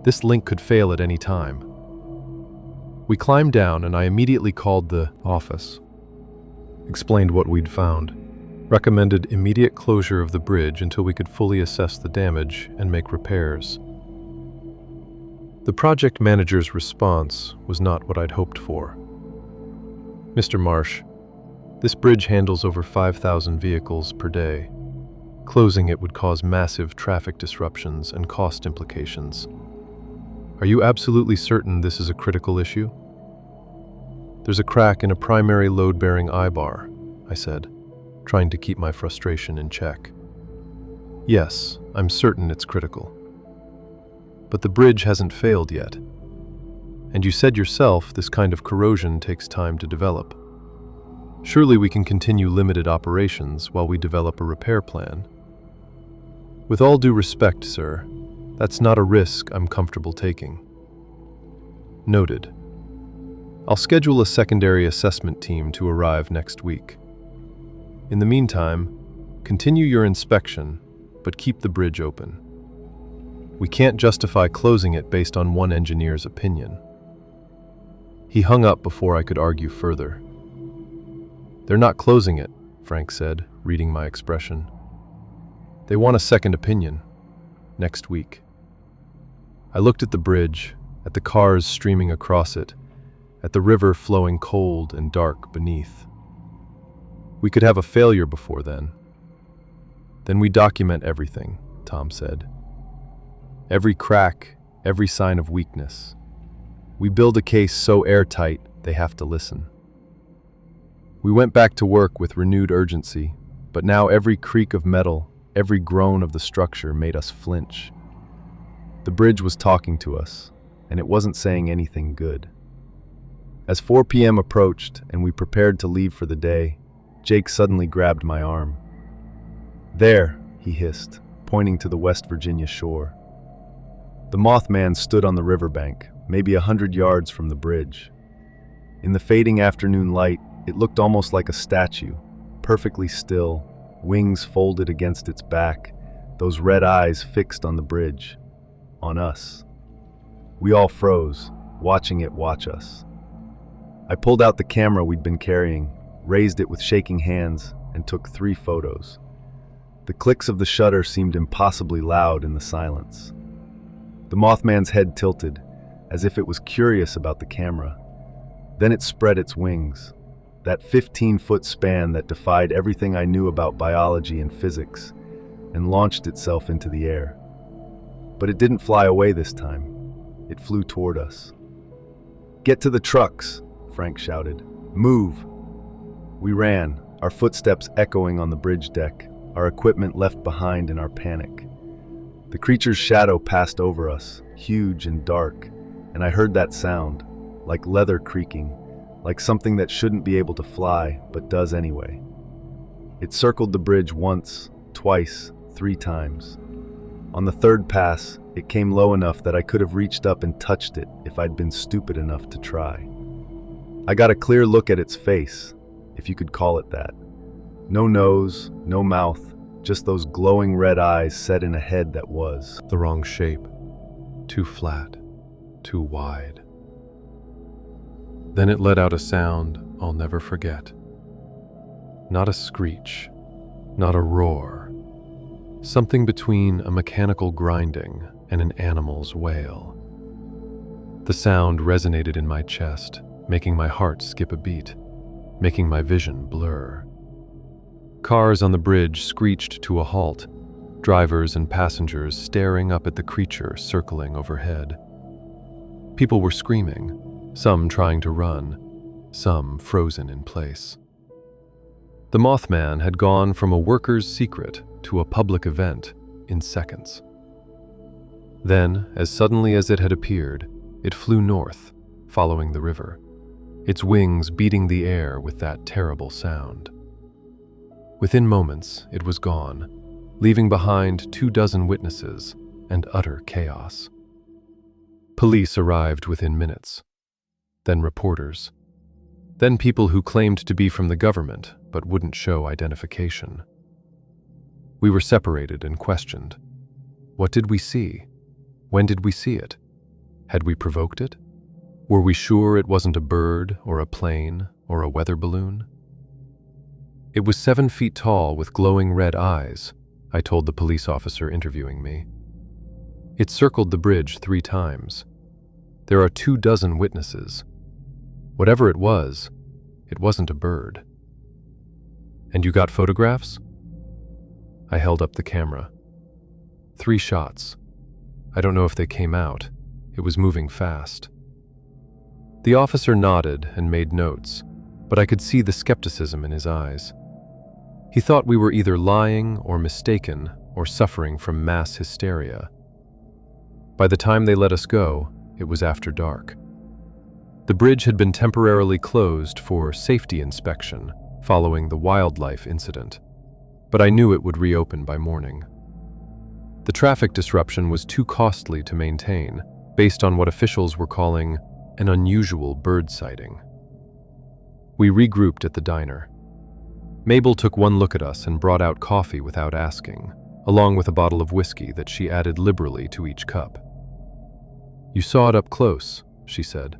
This link could fail at any time. We climbed down and I immediately called the office. Explained what we'd found. Recommended immediate closure of the bridge until we could fully assess the damage and make repairs. The project manager's response was not what I'd hoped for. Mr. Marsh, this bridge handles over 5,000 vehicles per day. Closing it would cause massive traffic disruptions and cost implications. Are you absolutely certain this is a critical issue? There's a crack in a primary load-bearing eye-bar, I said, trying to keep my frustration in check. Yes, I'm certain it's critical. But the bridge hasn't failed yet. And you said yourself this kind of corrosion takes time to develop. Surely we can continue limited operations while we develop a repair plan. With all due respect, sir, that's not a risk I'm comfortable taking. Noted. I'll schedule a secondary assessment team to arrive next week. In the meantime, continue your inspection, but keep the bridge open. We can't justify closing it based on one engineer's opinion. He hung up before I could argue further. They're not closing it, Frank said, reading my expression. They want a second opinion, next week. I looked at the bridge, at the cars streaming across it, at the river flowing cold and dark beneath. We could have a failure before then. Then we document everything, Tom said. Every crack, every sign of weakness. We build a case so airtight, they have to listen. We went back to work with renewed urgency, but now every creak of metal, every groan of the structure made us flinch. The bridge was talking to us, and it wasn't saying anything good. As 4 p.m. approached and we prepared to leave for the day, Jake suddenly grabbed my arm. There, he hissed, pointing to the West Virginia shore. The Mothman stood on the riverbank, maybe 100 yards from the bridge. In the fading afternoon light, it looked almost like a statue, perfectly still, wings folded against its back, those red eyes fixed on the bridge, on us. We all froze, watching it watch us. I pulled out the camera we'd been carrying, raised it with shaking hands, and took 3 photos. The clicks of the shutter seemed impossibly loud in the silence. The Mothman's head tilted, as if it was curious about the camera. Then it spread its wings, that 15-foot span that defied everything I knew about biology and physics, and launched itself into the air. But it didn't fly away this time. It flew toward us. "Get to the trucks," Frank shouted. "Move." We ran, our footsteps echoing on the bridge deck, our equipment left behind in our panic. The creature's shadow passed over us, huge and dark, and I heard that sound, like leather creaking, like something that shouldn't be able to fly, but does anyway. It circled the bridge once, twice, 3 times. On the 3rd pass, it came low enough that I could have reached up and touched it if I'd been stupid enough to try. I got a clear look at its face, if you could call it that. No nose, no mouth, just those glowing red eyes set in a head that was The wrong shape. Too flat. Too wide. Then it let out a sound I'll never forget. Not a screech. Not a roar. Something between a mechanical grinding and an animal's wail. The sound resonated in my chest, making my heart skip a beat, making my vision blur. Cars on the bridge screeched to a halt, drivers and passengers staring up at the creature circling overhead. People were screaming, some trying to run, some frozen in place. The Mothman had gone from a worker's secret to a public event in seconds. Then, as suddenly as it had appeared, it flew north, following the river, its wings beating the air with that terrible sound. Within moments, it was gone, leaving behind 24 witnesses and utter chaos. Police arrived within minutes, then reporters, then people who claimed to be from the government but wouldn't show identification. We were separated and questioned. What did we see? When did we see it? Had we provoked it? Were we sure it wasn't a bird or a plane or a weather balloon? It was 7 feet tall with glowing red eyes, I told the police officer interviewing me. It circled the bridge 3 times. There are 24 witnesses. Whatever it wasn't a bird. And you got photographs? I held up the camera. 3 shots. I don't know if they came out. It was moving fast. The officer nodded and made notes, but I could see the skepticism in his eyes. He thought we were either lying or mistaken or suffering from mass hysteria. By the time they let us go, it was after dark. The bridge had been temporarily closed for safety inspection following the wildlife incident, but I knew it would reopen by morning. The traffic disruption was too costly to maintain, based on what officials were calling an unusual bird sighting. We regrouped at the diner. Mabel took one look at us and brought out coffee without asking, along with a bottle of whiskey that she added liberally to each cup. "You saw it up close," she said.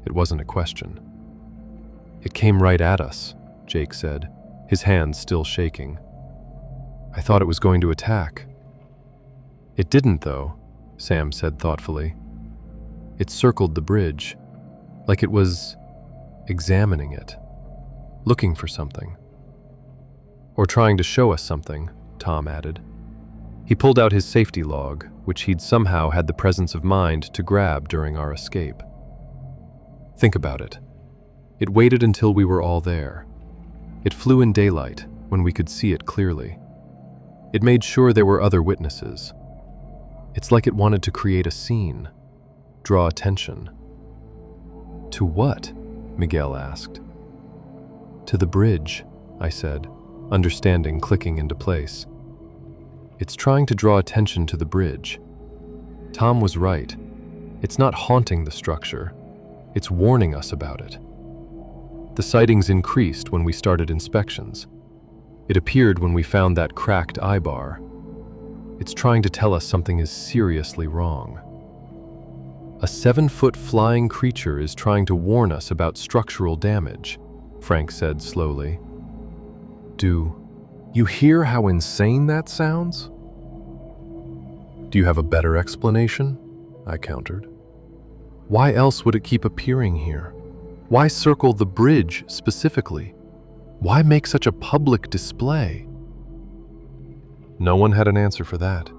It wasn't a question. "It came right at us," Jake said, his hands still shaking. "I thought it was going to attack." "It didn't, though," Sam said thoughtfully. "It circled the bridge, like it was examining it, looking for something." "Or trying to show us something," Tom added. He pulled out his safety log, which he'd somehow had the presence of mind to grab during our escape. "Think about it. It waited until we were all there. It flew in daylight, when we could see it clearly. It made sure there were other witnesses. It's like it wanted to create a scene, draw attention." "To what?" Miguel asked. "To the bridge," I said, understanding clicking into place. "It's trying to draw attention to the bridge. Tom was right. It's not haunting the structure. It's warning us about it. The sightings increased when we started inspections. It appeared when we found that cracked eye bar. It's trying to tell us something is seriously wrong. A 7-foot flying creature is trying to warn us about structural damage," Frank said slowly. "Do you hear how insane that sounds?" "Do you have a better explanation?" I countered. "Why else would it keep appearing here? Why circle the bridge specifically? Why make such a public display?" No one had an answer for that.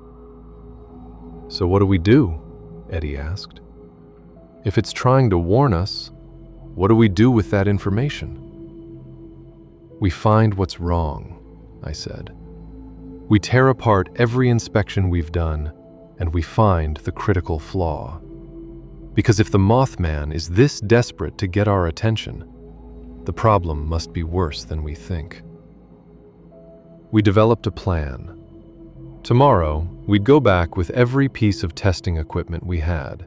"So what do we do?" Eddie asked. "If it's trying to warn us, what do we do with that information?" "We find what's wrong," I said. "We tear apart every inspection we've done, and we find the critical flaw. Because if the Mothman is this desperate to get our attention, the problem must be worse than we think." We developed a plan. Tomorrow, we'd go back with every piece of testing equipment we had.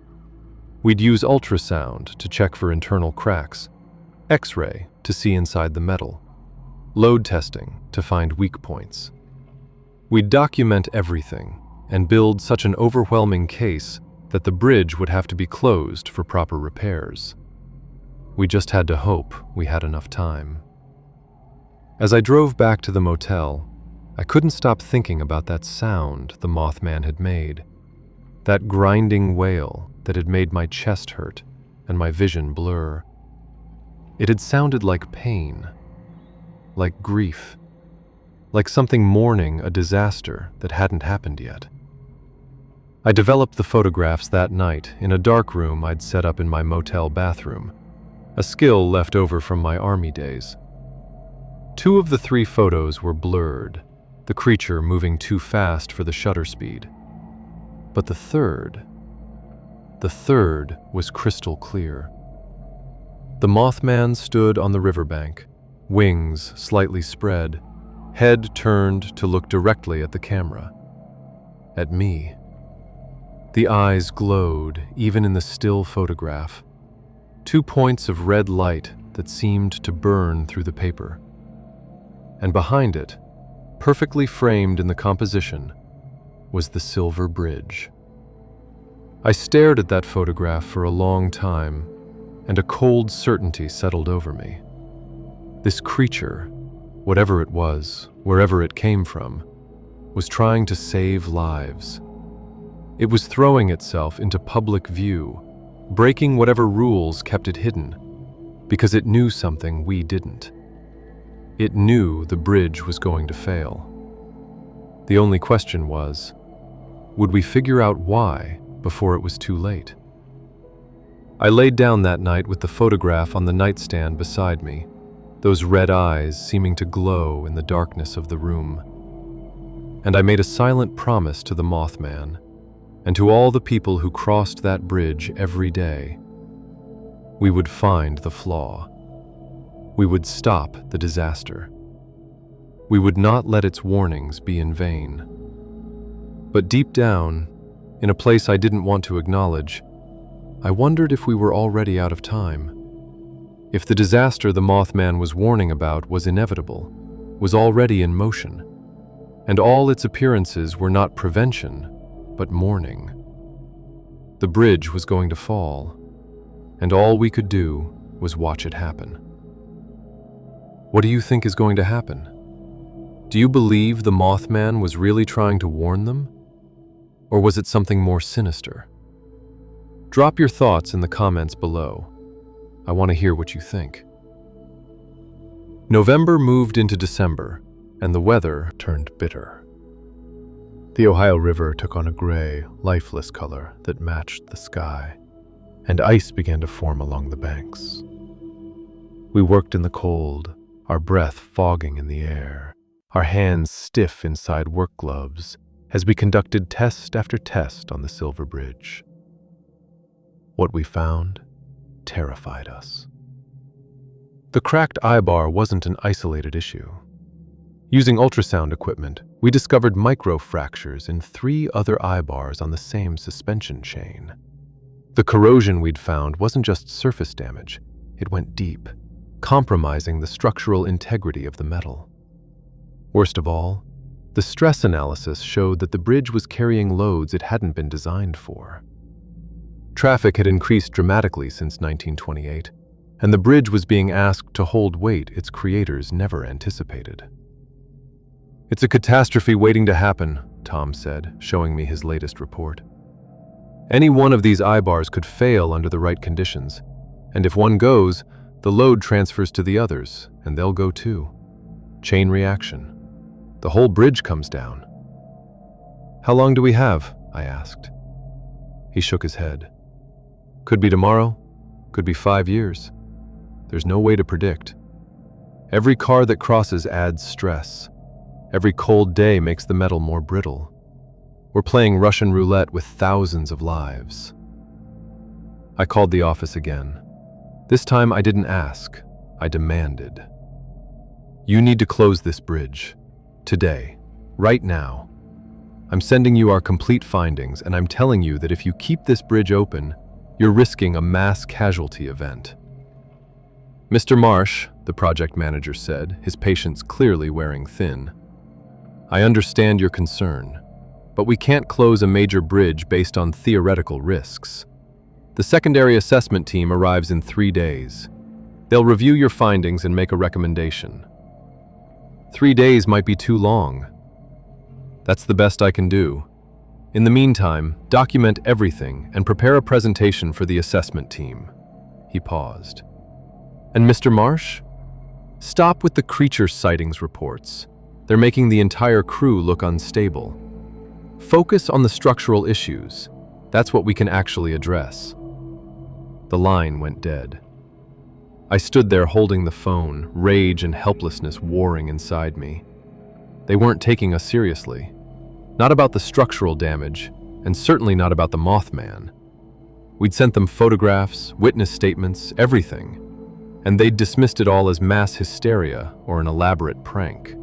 We'd use ultrasound to check for internal cracks, X-ray to see inside the metal, load testing to find weak points. We'd document everything and build such an overwhelming case that the bridge would have to be closed for proper repairs. We just had to hope we had enough time. As I drove back to the motel, I couldn't stop thinking about that sound the Mothman had made, that grinding wail that had made my chest hurt and my vision blur. It had sounded like pain, like grief, like something mourning a disaster that hadn't happened yet. I developed the photographs that night in a dark room I'd set up in my motel bathroom, a skill left over from my army days. 2 of the 3 photos were blurred, the creature moving too fast for the shutter speed. But the third was crystal clear. The Mothman stood on the riverbank, wings slightly spread, head turned to look directly at the camera. At me. The eyes glowed even in the still photograph. 2 points of red light that seemed to burn through the paper. And behind it, perfectly framed in the composition, was the silver bridge. I stared at that photograph for a long time, and a cold certainty settled over me. This creature, whatever it was, wherever it came from, was trying to save lives. It was throwing itself into public view, breaking whatever rules kept it hidden, because it knew something we didn't. It knew the bridge was going to fail. The only question was, would we figure out why before it was too late? I laid down that night with the photograph on the nightstand beside me, those red eyes seeming to glow in the darkness of the room. And I made a silent promise to the Mothman, and to all the people who crossed that bridge every day. We would find the flaw. We would stop the disaster. We would not let its warnings be in vain. But deep down, in a place I didn't want to acknowledge, I wondered if we were already out of time. If the disaster the Mothman was warning about was inevitable, was already in motion, and all its appearances were not prevention, but mourning. The bridge was going to fall, and all we could do was watch it happen. What do you think is going to happen? Do you believe the Mothman was really trying to warn them? Or was it something more sinister? Drop your thoughts in the comments below. I want to hear what you think. November moved into December, and the weather turned bitter. The Ohio River took on a gray, lifeless color that matched the sky, and ice began to form along the banks. We worked in the cold, our breath fogging in the air, our hands stiff inside work gloves, as we conducted test after test on the Silver Bridge. What we found terrified us. The cracked eye-bar wasn't an isolated issue. Using ultrasound equipment, we discovered microfractures in 3 other eye-bars on the same suspension chain. The corrosion we'd found wasn't just surface damage, it went deep, compromising the structural integrity of the metal. Worst of all, the stress analysis showed that the bridge was carrying loads it hadn't been designed for. Traffic had increased dramatically since 1928, and the bridge was being asked to hold weight its creators never anticipated. "It's a catastrophe waiting to happen," Tom said, showing me his latest report. "Any one of these eye-bars could fail under the right conditions, and if one goes, the load transfers to the others, and they'll go too. Chain reaction. The whole bridge comes down." "How long do we have?" I asked. He shook his head. "Could be tomorrow, could be 5 years. There's no way to predict. Every car that crosses adds stress. Every cold day makes the metal more brittle. We're playing Russian roulette with thousands of lives." I called the office again. This time I didn't ask, I demanded. "You need to close this bridge. Today. Right now. I'm sending you our complete findings, and I'm telling you that if you keep this bridge open, you're risking a mass casualty event." "Mr. Marsh," the project manager said, his patience clearly wearing thin, "I understand your concern, but we can't close a major bridge based on theoretical risks. The secondary assessment team arrives in 3 days. They'll review your findings and make a recommendation. 3 days might be too long. That's the best I can do. In the meantime, document everything and prepare a presentation for the assessment team." He paused. "And Mr. Marsh? Stop with the creature sightings reports. They're making the entire crew look unstable. Focus on the structural issues. That's what we can actually address." The line went dead. I stood there holding the phone, rage and helplessness warring inside me. They weren't taking us seriously. Not about the structural damage, and certainly not about the Mothman. We'd sent them photographs, witness statements, everything, and they'd dismissed it all as mass hysteria or an elaborate prank.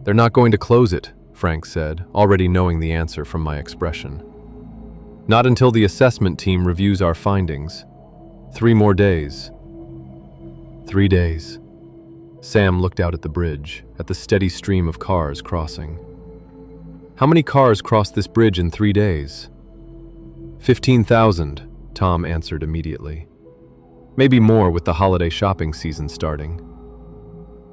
"They're not going to close it," Frank said, already knowing the answer from my expression. "Not until the assessment team reviews our findings. 3 more days. 3 days. Sam looked out at the bridge, at the steady stream of cars crossing. "How many cars crossed this bridge in 3 days?" 15,000, Tom answered immediately. "Maybe more with the holiday shopping season starting."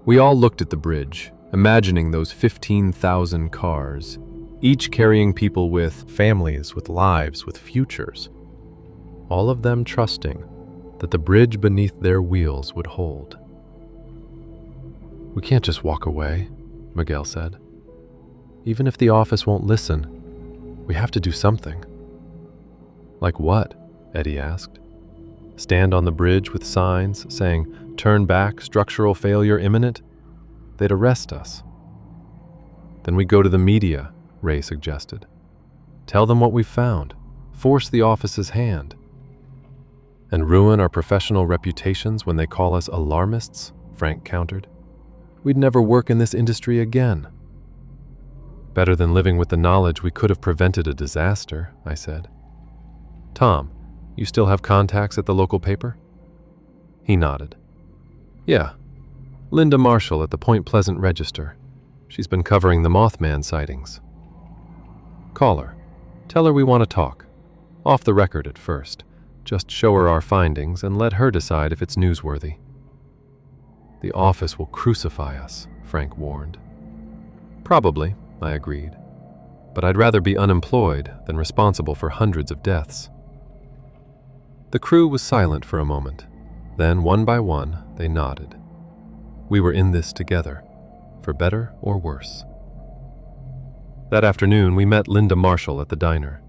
We all looked at the bridge, imagining those 15,000 cars, each carrying people with families, with lives, with futures, all of them trusting that the bridge beneath their wheels would hold. "We can't just walk away," Miguel said. "Even if the office won't listen, we have to do something." "Like what?" Eddie asked. "Stand on the bridge with signs saying, 'Turn back, structural failure imminent'? They'd arrest us." "Then we go to the media," Ray suggested. "Tell them what we've found. Force the office's hand." "And ruin our professional reputations when they call us alarmists," Frank countered. "We'd never work in this industry again." "Better than living with the knowledge we could have prevented a disaster," I said. "Tom, you still have contacts at the local paper?" He nodded. "Yeah, Linda Marshall at the Point Pleasant Register. She's been covering the Mothman sightings." "Call her. Tell her we want to talk. Off the record at first. Just show her our findings and let her decide if it's newsworthy." "The office will crucify us," Frank warned. "Probably," I agreed. "But I'd rather be unemployed than responsible for hundreds of deaths." The crew was silent for a moment. Then, one by one, they nodded. We were in this together, for better or worse. That afternoon, we met Linda Marshall at the diner.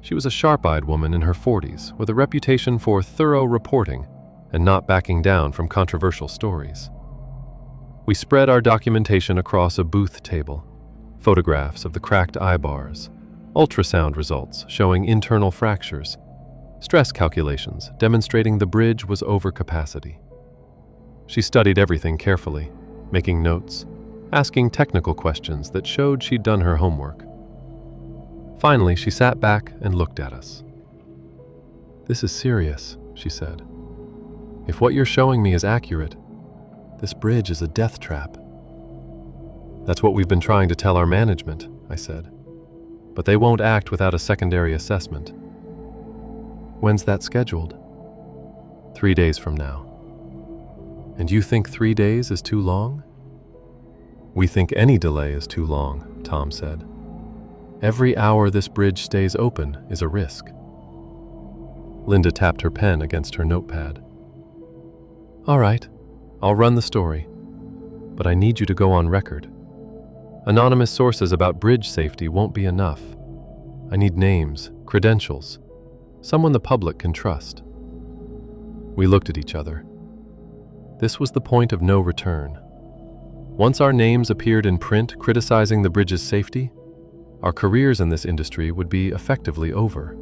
She was a sharp-eyed woman in her 40s with a reputation for thorough reporting and not backing down from controversial stories. We spread our documentation across a booth table, photographs of the cracked eye bars, ultrasound results showing internal fractures, stress calculations demonstrating the bridge was over capacity. She studied everything carefully, making notes, asking technical questions that showed she'd done her homework. Finally, she sat back and looked at us. "This is serious," she said. "If what you're showing me is accurate, this bridge is a death trap." "That's what we've been trying to tell our management," I said. "But they won't act without a secondary assessment." "When's that scheduled?" 3 days from now." "And you think 3 days is too long?" "We think any delay is too long," Tom said. "Every hour this bridge stays open is a risk." Linda tapped her pen against her notepad. "All right, I'll run the story. But I need you to go on record. Anonymous sources about bridge safety won't be enough. I need names, credentials, someone the public can trust." We looked at each other. This was the point of no return. Once our names appeared in print criticizing the bridge's safety, our careers in this industry would be effectively over.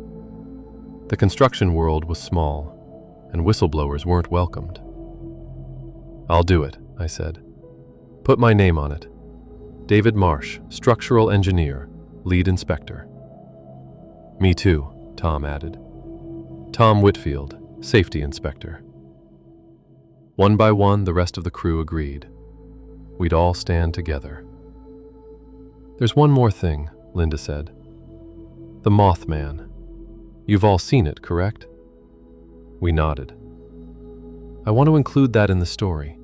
The construction world was small, and whistleblowers weren't welcomed. "I'll do it," I said. "Put my name on it. David Marsh, structural engineer, lead inspector." "Me too," Tom added. "Tom Whitfield, safety inspector." One by one, the rest of the crew agreed. We'd all stand together. "There's one more thing," Linda said. "The Mothman. You've all seen it, correct?" We nodded. "I want to include that in the story.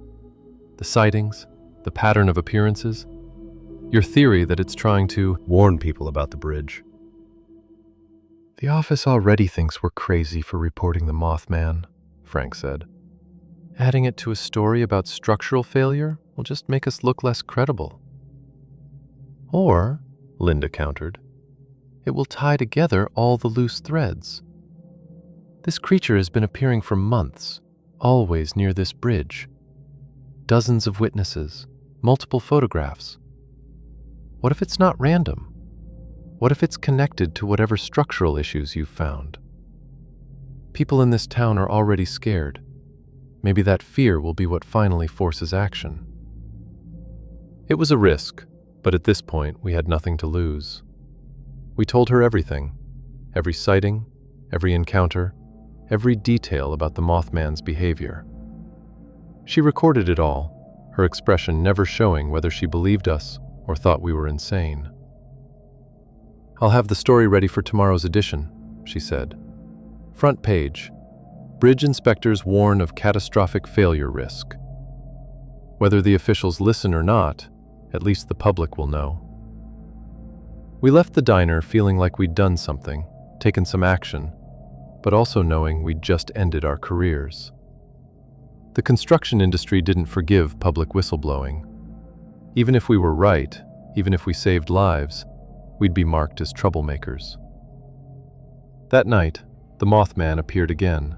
The sightings, the pattern of appearances, your theory that it's trying to Warn people about the bridge. The office already thinks we're crazy for reporting the Mothman," Frank said. "Adding it to a story about structural failure will just make us look less credible." "Or," Linda countered, "it will tie together all the loose threads. This creature has been appearing for months, always near this bridge. Dozens of witnesses, multiple photographs. What if it's not random? What if it's connected to whatever structural issues you've found? People in this town are already scared. Maybe that fear will be what finally forces action." It was a risk, but at this point we had nothing to lose. We told her everything, every sighting, every encounter, every detail about the Mothman's behavior. She recorded it all, her expression never showing whether she believed us or thought we were insane. "I'll have the story ready for tomorrow's edition," she said. "Front page. Bridge inspectors warn of catastrophic failure risk. Whether the officials listen or not, at least the public will know." We left the diner feeling like we'd done something, taken some action, but also knowing we'd just ended our careers. The construction industry didn't forgive public whistleblowing. Even if we were right, even if we saved lives, we'd be marked as troublemakers. That night, the Mothman appeared again.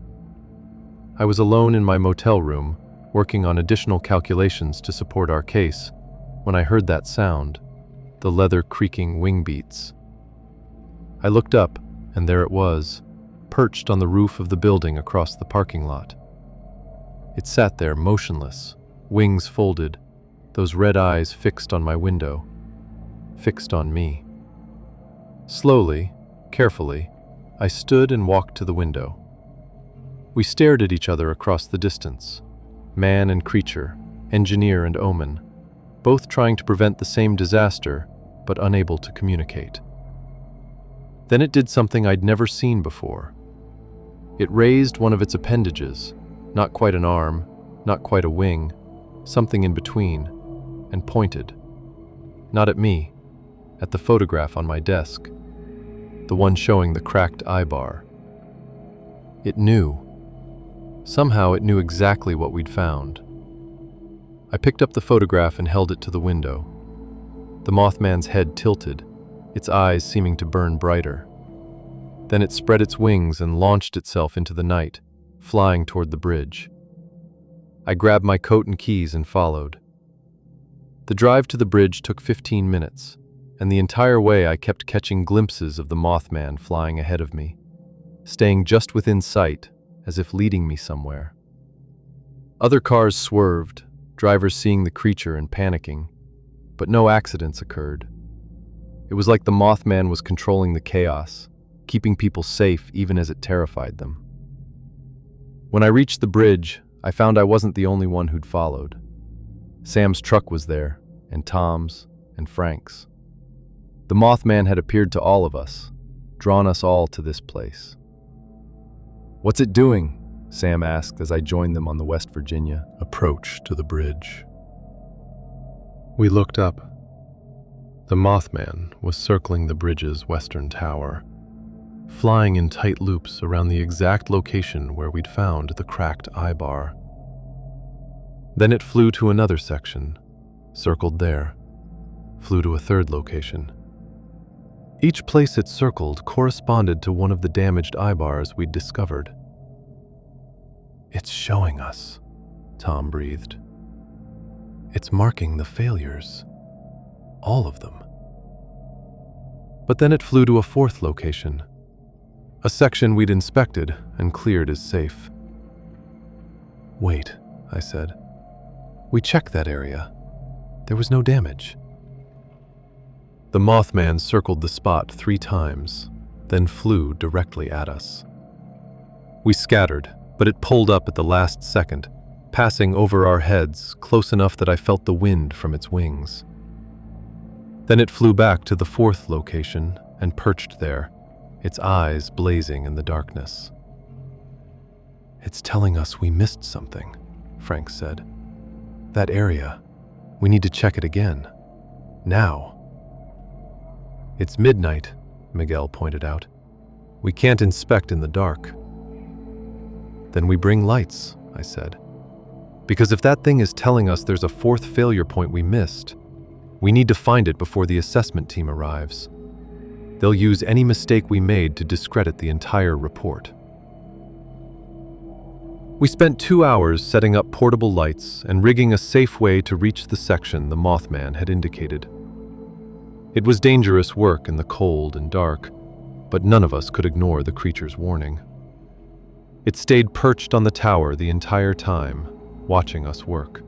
I was alone in my motel room, working on additional calculations to support our case, when I heard that sound, the leather creaking wing beats. I looked up, and there it was, perched on the roof of the building across the parking lot. It sat there motionless, wings folded, those red eyes fixed on my window, fixed on me. Slowly, carefully, I stood and walked to the window. We stared at each other across the distance, man and creature, engineer and omen, both trying to prevent the same disaster, but unable to communicate. Then it did something I'd never seen before. It raised one of its appendages, not quite an arm, not quite a wing, something in between, and pointed. Not at me, at the photograph on my desk, the one showing the cracked eye bar. It knew. Somehow it knew exactly what we'd found. I picked up the photograph and held it to the window. The Mothman's head tilted, its eyes seeming to burn brighter. Then it spread its wings and launched itself into the night, flying toward the bridge. I grabbed my coat and keys and followed. The drive to the bridge took 15 minutes, and the entire way I kept catching glimpses of the Mothman flying ahead of me, staying just within sight, as if leading me somewhere. Other cars swerved, drivers seeing the creature and panicking, but no accidents occurred. It was like the Mothman was controlling the chaos, keeping people safe even as it terrified them. When I reached the bridge, I found I wasn't the only one who'd followed. Sam's truck was there, and Tom's, and Frank's. The Mothman had appeared to all of us, drawn us all to this place. "What's it doing?" Sam asked as I joined them on the West Virginia approach to the bridge. We looked up. The Mothman was circling the bridge's western tower, flying in tight loops around the exact location where we'd found the cracked eye bar. Then it flew to another section, circled there, flew to a third location. Each place it circled corresponded to one of the damaged eye bars we'd discovered. "It's showing us," Tom breathed. "It's marking the failures. All of them." But then it flew to a fourth location, a section we'd inspected and cleared as safe. "Wait," I said. "We checked that area. There was no damage." The Mothman circled the spot 3 times, then flew directly at us. We scattered, but it pulled up at the last second, passing over our heads close enough that I felt the wind from its wings. Then it flew back to the fourth location and perched there, its eyes blazing in the darkness. "It's telling us we missed something," Frank said. "That area. We need to check it again. Now." "It's midnight," Miguel pointed out. "We can't inspect in the dark." "Then we bring lights," I said. "Because if that thing is telling us there's a fourth failure point we missed, we need to find it before the assessment team arrives. They'll use any mistake we made to discredit the entire report." We spent 2 hours setting up portable lights and rigging a safe way to reach the section the Mothman had indicated. It was dangerous work in the cold and dark, but none of us could ignore the creature's warning. It stayed perched on the tower the entire time, watching us work.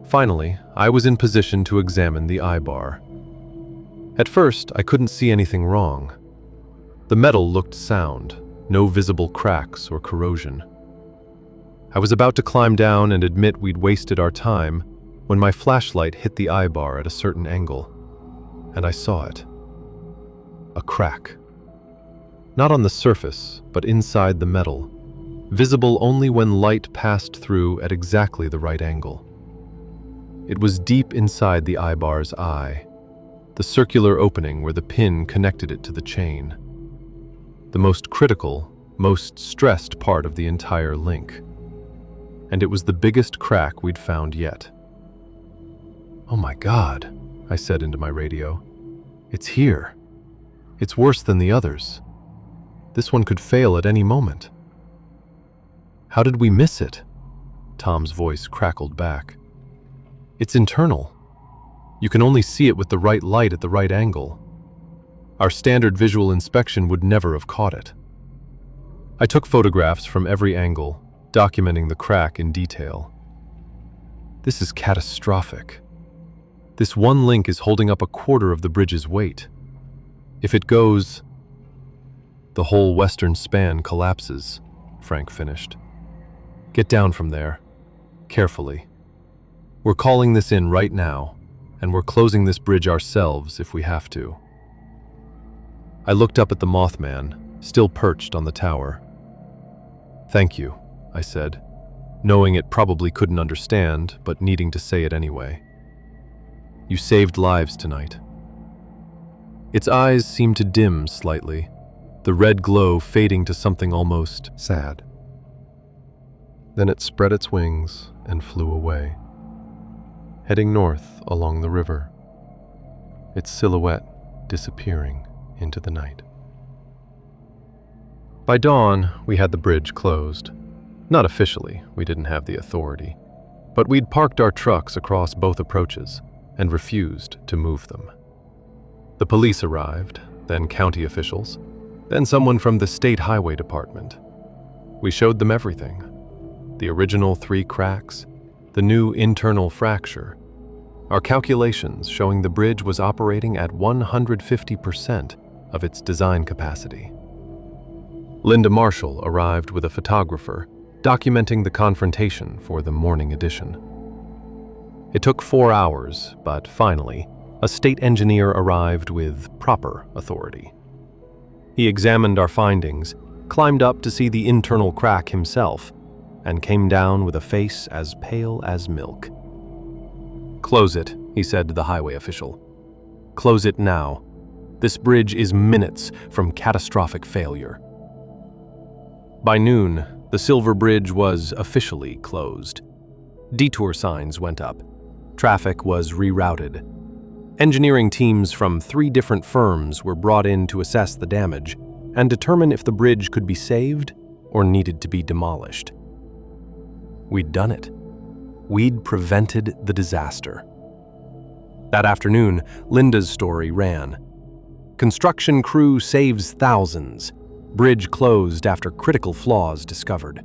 Finally, I was in position to examine the eye bar. At first, I couldn't see anything wrong. The metal looked sound, no visible cracks or corrosion. I was about to climb down and admit we'd wasted our time when my flashlight hit the eye bar at a certain angle, and I saw it. A crack. Not on the surface, but inside the metal, visible only when light passed through at exactly the right angle. It was deep inside the eye bar's eye, the circular opening where the pin connected it to the chain. The most critical, most stressed part of the entire link. And it was the biggest crack we'd found yet. "Oh my God," I said into my radio. "It's here. It's worse than the others. This one could fail at any moment." "How did we miss it?" Tom's voice crackled back. "It's internal. You can only see it with the right light at the right angle. Our standard visual inspection would never have caught it." I took photographs from every angle, documenting the crack in detail. This is catastrophic. This one link is holding up a quarter of the bridge's weight. If it goes, the whole western span collapses, Frank finished. "Get down from there, carefully. We're calling this in right now, and we're closing this bridge ourselves if we have to." I looked up at the Mothman, still perched on the tower. "Thank you," I said, knowing it probably couldn't understand, but needing to say it anyway. "You saved lives tonight." Its eyes seemed to dim slightly, the red glow fading to something almost sad. Then it spread its wings and flew away, heading north along the river, its silhouette disappearing into the night. By dawn, we had the bridge closed. Not officially, we didn't have the authority, but we'd parked our trucks across both approaches and refused to move them. The police arrived, then county officials, then someone from the state highway department. We showed them everything. The original 3 cracks, the new internal fracture, our calculations showing the bridge was operating at 150% of its design capacity. Linda Marshall arrived with a photographer, documenting the confrontation for the morning edition. It took 4 hours, but finally, a state engineer arrived with proper authority. He examined our findings, climbed up to see the internal crack himself, and came down with a face as pale as milk. "Close it," he said to the highway official. "Close it now. This bridge is minutes from catastrophic failure." By noon, the Silver Bridge was officially closed. Detour signs went up. Traffic was rerouted. Engineering teams from 3 different firms were brought in to assess the damage and determine if the bridge could be saved or needed to be demolished. We'd done it. We'd prevented the disaster. That afternoon, Linda's story ran. Construction crew saves thousands. Bridge closed after critical flaws discovered.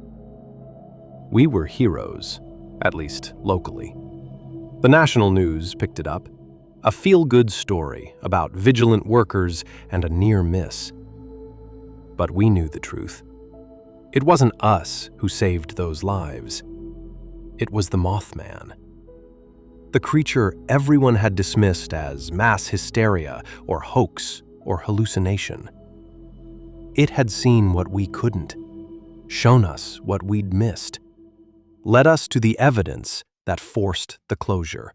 We were heroes, at least locally. The national news picked it up. A feel-good story about vigilant workers and a near miss. But we knew the truth. It wasn't us who saved those lives. It was the Mothman. The creature everyone had dismissed as mass hysteria or hoax or hallucination. It had seen what we couldn't, shown us what we'd missed, led us to the evidence that forced the closure.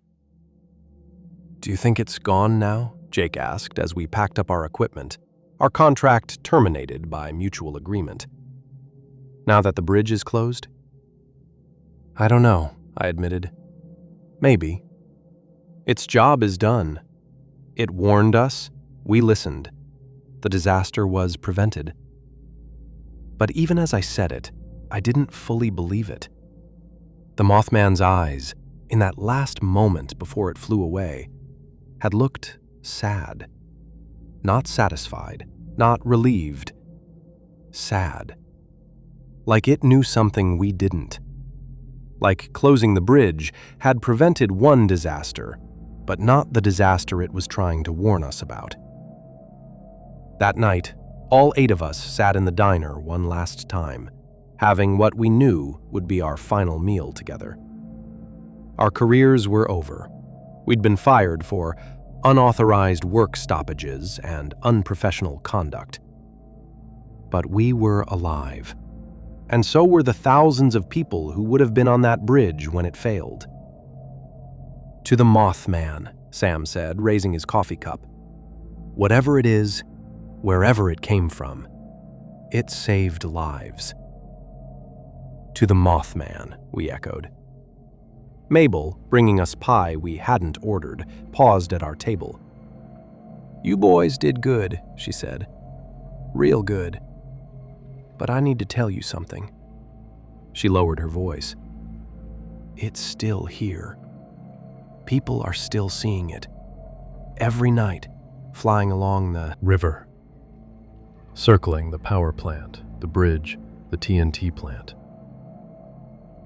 "Do you think it's gone now?" Jake asked as we packed up our equipment, our contract terminated by mutual agreement. "Now that the bridge is closed?" "I don't know," I admitted. "Maybe. Its job is done. It warned us, we listened. The disaster was prevented." But even as I said it, I didn't fully believe it. The Mothman's eyes, in that last moment before it flew away, had looked sad. Not satisfied, not relieved. Sad. Like it knew something we didn't. Like closing the bridge had prevented one disaster, but not the disaster it was trying to warn us about. That night, all 8 of us sat in the diner one last time, having what we knew would be our final meal together. Our careers were over. We'd been fired for unauthorized work stoppages and unprofessional conduct. But we were alive, and so were the thousands of people who would have been on that bridge when it failed. "To the Mothman," Sam said, raising his coffee cup. "Whatever it is, wherever it came from, it saved lives." "To the Mothman," we echoed. Mabel, bringing us pie we hadn't ordered, paused at our table. "You boys did good," she said. "Real good. But I need to tell you something." She lowered her voice. "It's still here. People are still seeing it. Every night, flying along the River. Circling the power plant, the bridge, the TNT plant.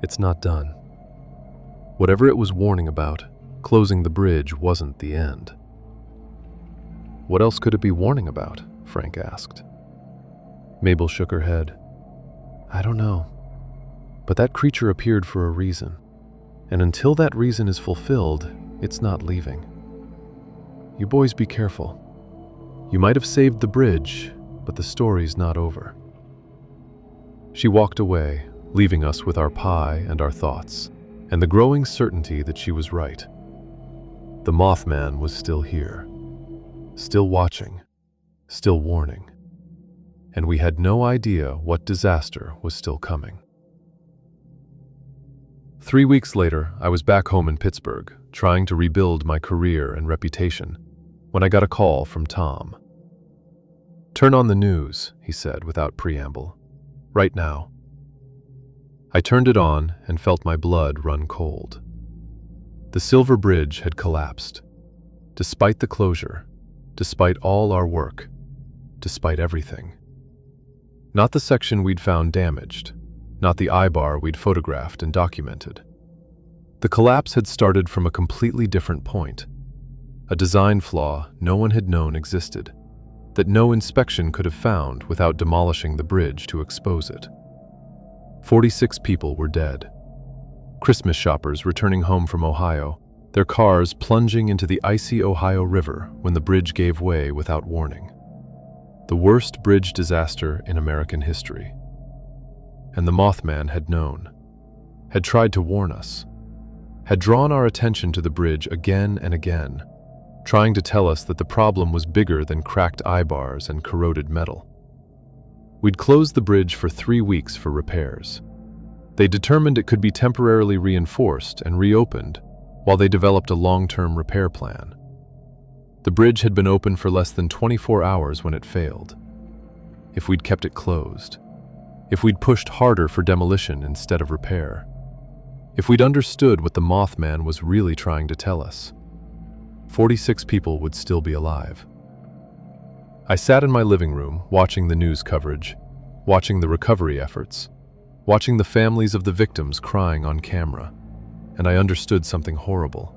It's not done. Whatever it was warning about, closing the bridge wasn't the end. What else could it be warning about? Frank asked. Mabel shook her head. I don't know. But that creature appeared for a reason. And until that reason is fulfilled, it's not leaving. You boys be careful. You might have saved the bridge, but the story's not over. She walked away, leaving us with our pie and our thoughts, and the growing certainty that she was right. The Mothman was still here, still watching, still warning, and we had no idea what disaster was still coming. 3 weeks later, I was back home in Pittsburgh, trying to rebuild my career and reputation, when I got a call from Tom. "Turn on the news," he said without preamble. "Right now." I turned it on and felt my blood run cold. The Silver Bridge had collapsed. Despite the closure, despite all our work, despite everything. Not the section we'd found damaged, not the I-bar we'd photographed and documented. The collapse had started from a completely different point, a design flaw no one had known existed, that no inspection could have found without demolishing the bridge to expose it. 46 people were dead. Christmas shoppers returning home from Ohio, their cars plunging into the icy Ohio River when the bridge gave way without warning. The worst bridge disaster in American history. And the Mothman had known, had tried to warn us, had drawn our attention to the bridge again and again, trying to tell us that the problem was bigger than cracked I-bars and corroded metal. We'd closed the bridge for 3 weeks for repairs. They determined it could be temporarily reinforced and reopened while they developed a long-term repair plan. The bridge had been open for less than 24 hours when it failed. If we'd kept it closed, if we'd pushed harder for demolition instead of repair, if we'd understood what the Mothman was really trying to tell us, 46 people would still be alive. I sat in my living room watching the news coverage, watching the recovery efforts, watching the families of the victims crying on camera, and I understood something horrible.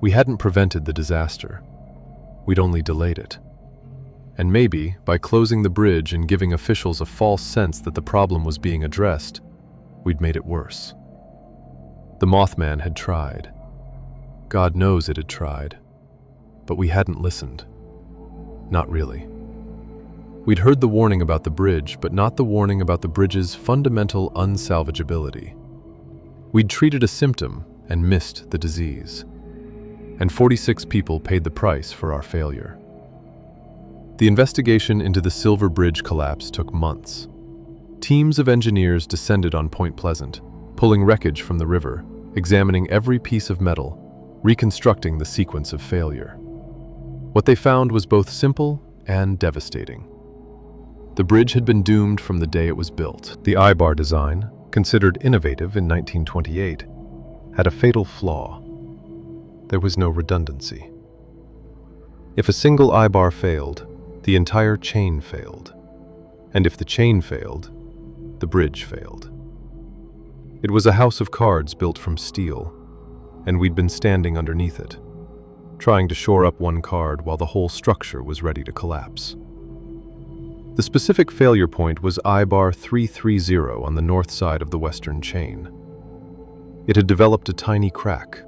We hadn't prevented the disaster. We'd only delayed it. And maybe, by closing the bridge and giving officials a false sense that the problem was being addressed, we'd made it worse. The Mothman had tried. God knows it had tried. But we hadn't listened. Not really. We'd heard the warning about the bridge, but not the warning about the bridge's fundamental unsalvageability. We'd treated a symptom and missed the disease. And 46 people paid the price for our failure. The investigation into the Silver Bridge collapse took months. Teams of engineers descended on Point Pleasant, pulling wreckage from the river, examining every piece of metal, reconstructing the sequence of failure. What they found was both simple and devastating. The bridge had been doomed from the day it was built. The I-bar design, considered innovative in 1928, had a fatal flaw. There was no redundancy. If a single I-bar failed, the entire chain failed. And if the chain failed, the bridge failed. It was a house of cards built from steel, and we'd been standing underneath it, trying to shore up one card while the whole structure was ready to collapse. The specific failure point was I-bar 330 on the north side of the western chain. It had developed a tiny crack,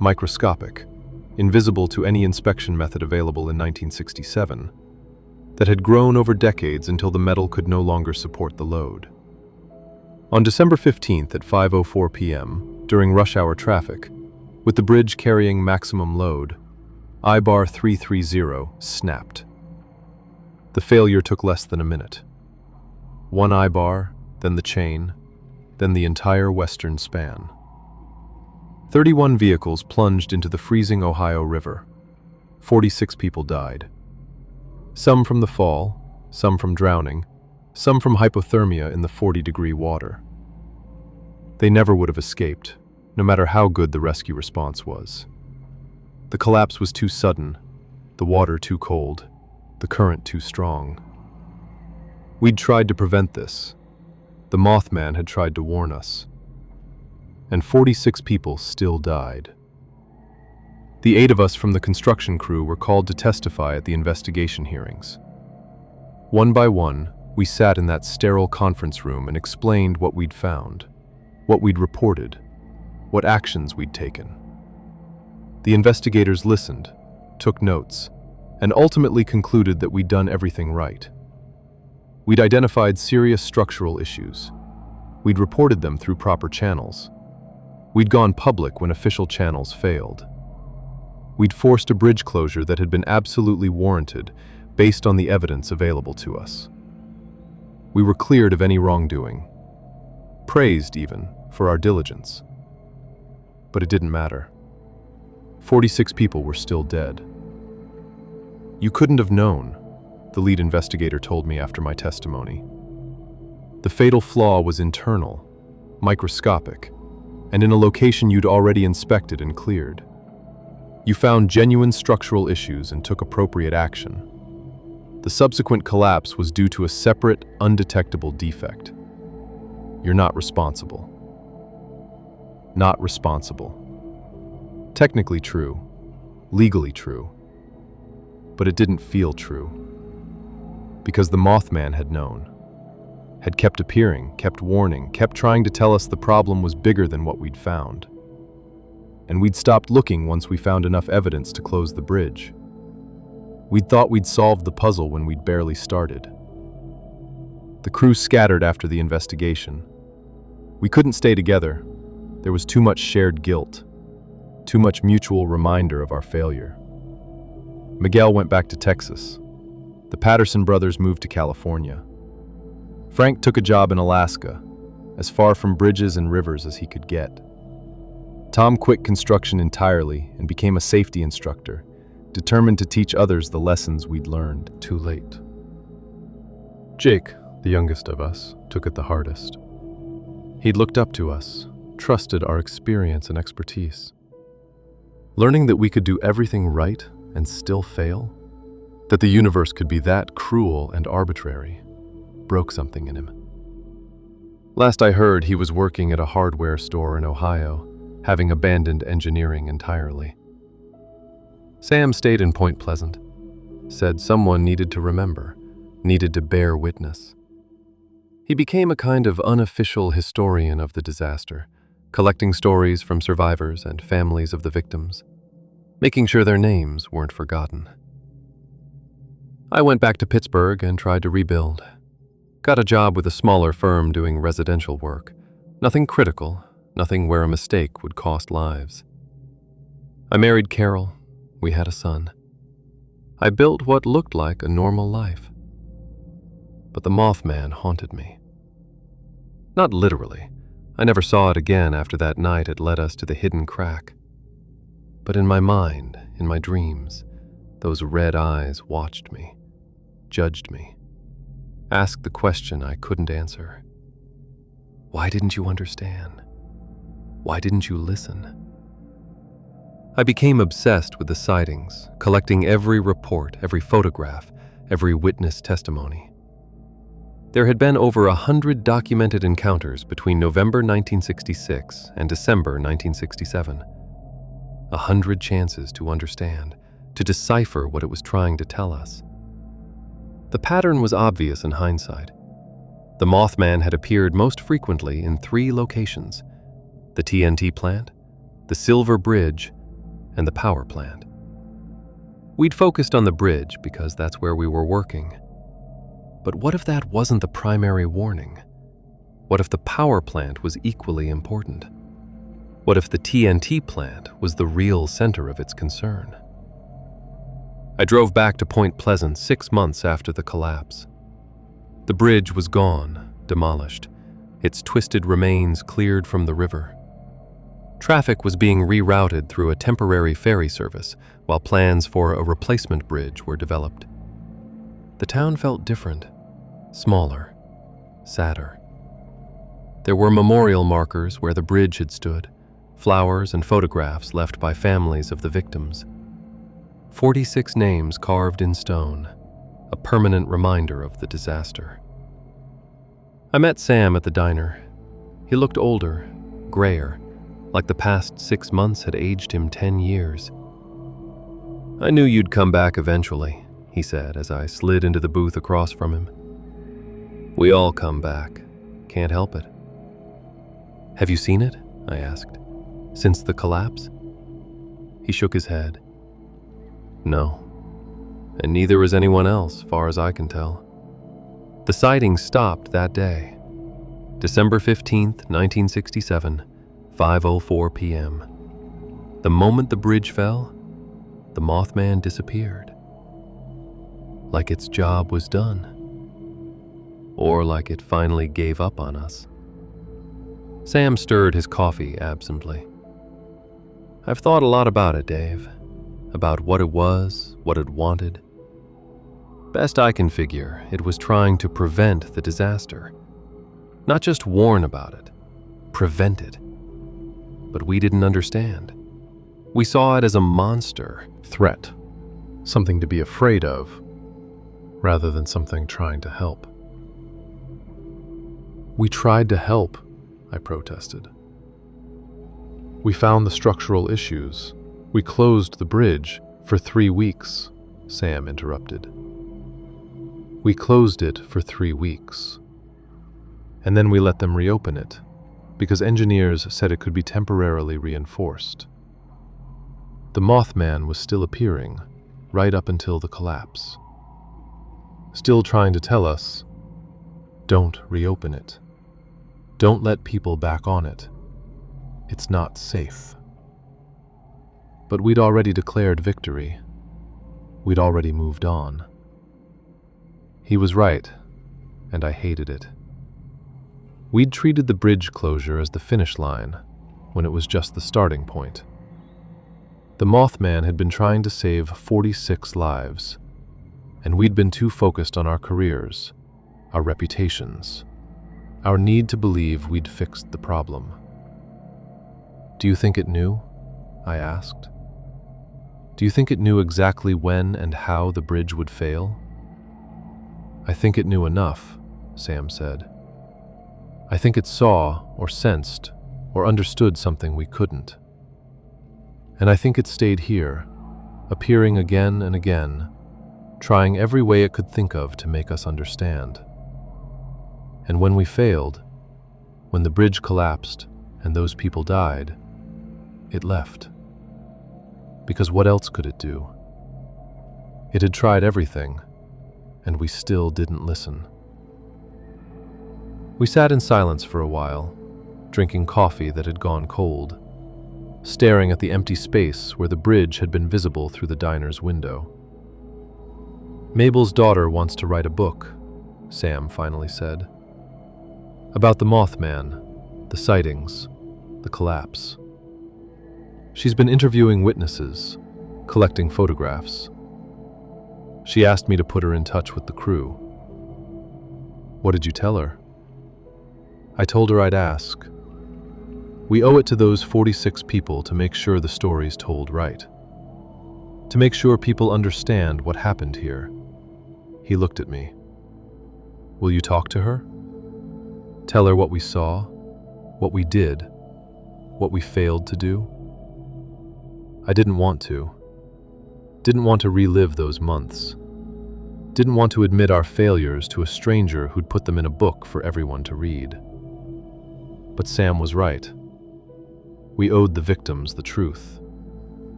microscopic, invisible to any inspection method available in 1967, that had grown over decades until the metal could no longer support the load. On December 15th at 5:04 p.m., during rush hour traffic, with the bridge carrying maximum load, I-bar 330 snapped. The failure took less than a minute. One I-bar, then the chain, then the entire western span. 31 vehicles plunged into the freezing Ohio River. 46 people died. Some from the fall, some from drowning, some from hypothermia in the 40-degree water. They never would have escaped, no matter how good the rescue response was. The collapse was too sudden, the water too cold, the current too strong. We'd tried to prevent this. The Mothman had tried to warn us. And 46 people still died. The 8 of us from the construction crew were called to testify at the investigation hearings. One by one, we sat in that sterile conference room and explained what we'd found, what we'd reported, what actions we'd taken. The investigators listened, took notes, and ultimately concluded that we'd done everything right. We'd identified serious structural issues. We'd reported them through proper channels. We'd gone public when official channels failed. We'd forced a bridge closure that had been absolutely warranted based on the evidence available to us. We were cleared of any wrongdoing, praised even for our diligence. But it didn't matter. 46 people were still dead. You couldn't have known, the lead investigator told me after my testimony. The fatal flaw was internal, microscopic, and in a location you'd already inspected and cleared. You found genuine structural issues and took appropriate action. The subsequent collapse was due to a separate, undetectable defect. You're not responsible. Not responsible. Technically true, legally true, but it didn't feel true. Because the Mothman had known, had kept appearing, kept warning, kept trying to tell us the problem was bigger than what we'd found. And we'd stopped looking once we found enough evidence to close the bridge. We'd thought we'd solved the puzzle when we'd barely started. The crew scattered after the investigation. We couldn't stay together. There was too much shared guilt, too much mutual reminder of our failure. Miguel went back to Texas. The Patterson brothers moved to California. Frank took a job in Alaska, as far from bridges and rivers as he could get. Tom quit construction entirely and became a safety instructor, determined to teach others the lessons we'd learned. Too late. Jake, the youngest of us, took it the hardest. He'd looked up to us, trusted our experience and expertise. Learning that we could do everything right and still fail, that the universe could be that cruel and arbitrary, broke something in him. Last I heard, he was working at a hardware store in Ohio, having abandoned engineering entirely. Sam stayed in Point Pleasant, said someone needed to remember, needed to bear witness. He became a kind of unofficial historian of the disaster, collecting stories from survivors and families of the victims, making sure their names weren't forgotten. I went back to Pittsburgh and tried to rebuild. Got a job with a smaller firm doing residential work. Nothing critical, nothing where a mistake would cost lives. I married Carol. We had a son. I built what looked like a normal life. But the Mothman haunted me. Not literally. I never saw it again after that night it led us to the hidden crack. But in my mind, in my dreams, those red eyes watched me, judged me, asked the question I couldn't answer. Why didn't you understand? Why didn't you listen? I became obsessed with the sightings, collecting every report, every photograph, every witness testimony. There had been over 100 documented encounters between November 1966 and December 1967. 100 chances to understand, to decipher what it was trying to tell us. The pattern was obvious in hindsight. The Mothman had appeared most frequently in 3 locations: the TNT plant, the Silver Bridge, and the power plant. We'd focused on the bridge because that's where we were working. But what if that wasn't the primary warning? What if the power plant was equally important? What if the TNT plant was the real center of its concern? I drove back to Point Pleasant 6 months after the collapse. The bridge was gone, demolished, its twisted remains cleared from the river. Traffic was being rerouted through a temporary ferry service while plans for a replacement bridge were developed. The town felt different, smaller, sadder. There were memorial markers where the bridge had stood, flowers and photographs left by families of the victims. 46 names carved in stone, a permanent reminder of the disaster. I met Sam at the diner. He looked older, grayer, like the past 6 months had aged him 10 years. "I knew you'd come back eventually," he said as I slid into the booth across from him. "We all come back. Can't help it." "Have you seen it?" I asked. "Since the collapse?" He shook his head. "No. And neither is anyone else, far as I can tell." The sighting stopped that day. December 15th, 1967, 5:04 p.m. The moment the bridge fell, the Mothman disappeared. Like its job was done. Or like it finally gave up on us. Sam stirred his coffee absently. "I've thought a lot about it, Dave. About what it was, what it wanted. Best I can figure, it was trying to prevent the disaster. Not just warn about it, prevent it. But we didn't understand. We saw it as a monster. Threat. Something to be afraid of, rather than something trying to help. We tried to help, I protested. We found the structural issues. We closed the bridge for 3 weeks, Sam interrupted. We closed it for 3 weeks. And then we let them reopen it, because engineers said it could be temporarily reinforced. The Mothman was still appearing, right up until the collapse. Still trying to tell us, don't reopen it. Don't let people back on it. It's not safe. But we'd already declared victory. We'd already moved on. He was right, and I hated it. We'd treated the bridge closure as the finish line, when it was just the starting point. The Mothman had been trying to save 46 lives, and we'd been too focused on our careers, our reputations, our need to believe we'd fixed the problem. "Do you think it knew?" I asked. "Do you think it knew exactly when and how the bridge would fail?" "I think it knew enough," Sam said. "I think it saw or sensed or understood something we couldn't. And I think it stayed here, appearing again and again, trying every way it could think of to make us understand. And when we failed, when the bridge collapsed and those people died, it left. Because what else could it do? It had tried everything, and we still didn't listen." We sat in silence for a while, drinking coffee that had gone cold, staring at the empty space where the bridge had been visible through the diner's window. "Mabel's daughter wants to write a book," Sam finally said. "About the Mothman, the sightings, the collapse. She's been interviewing witnesses, collecting photographs. She asked me to put her in touch with the crew." "What did you tell her?" "I told her I'd ask. We owe it to those 46 people to make sure the story's told right. To make sure people understand what happened here." He looked at me. "Will you talk to her? Tell her what we saw, what we did, what we failed to do?" I didn't want to. Didn't want to relive those months. didn't want to admit our failures to a stranger who'd put them in a book for everyone to read. But Sam was right. We owed the victims the truth.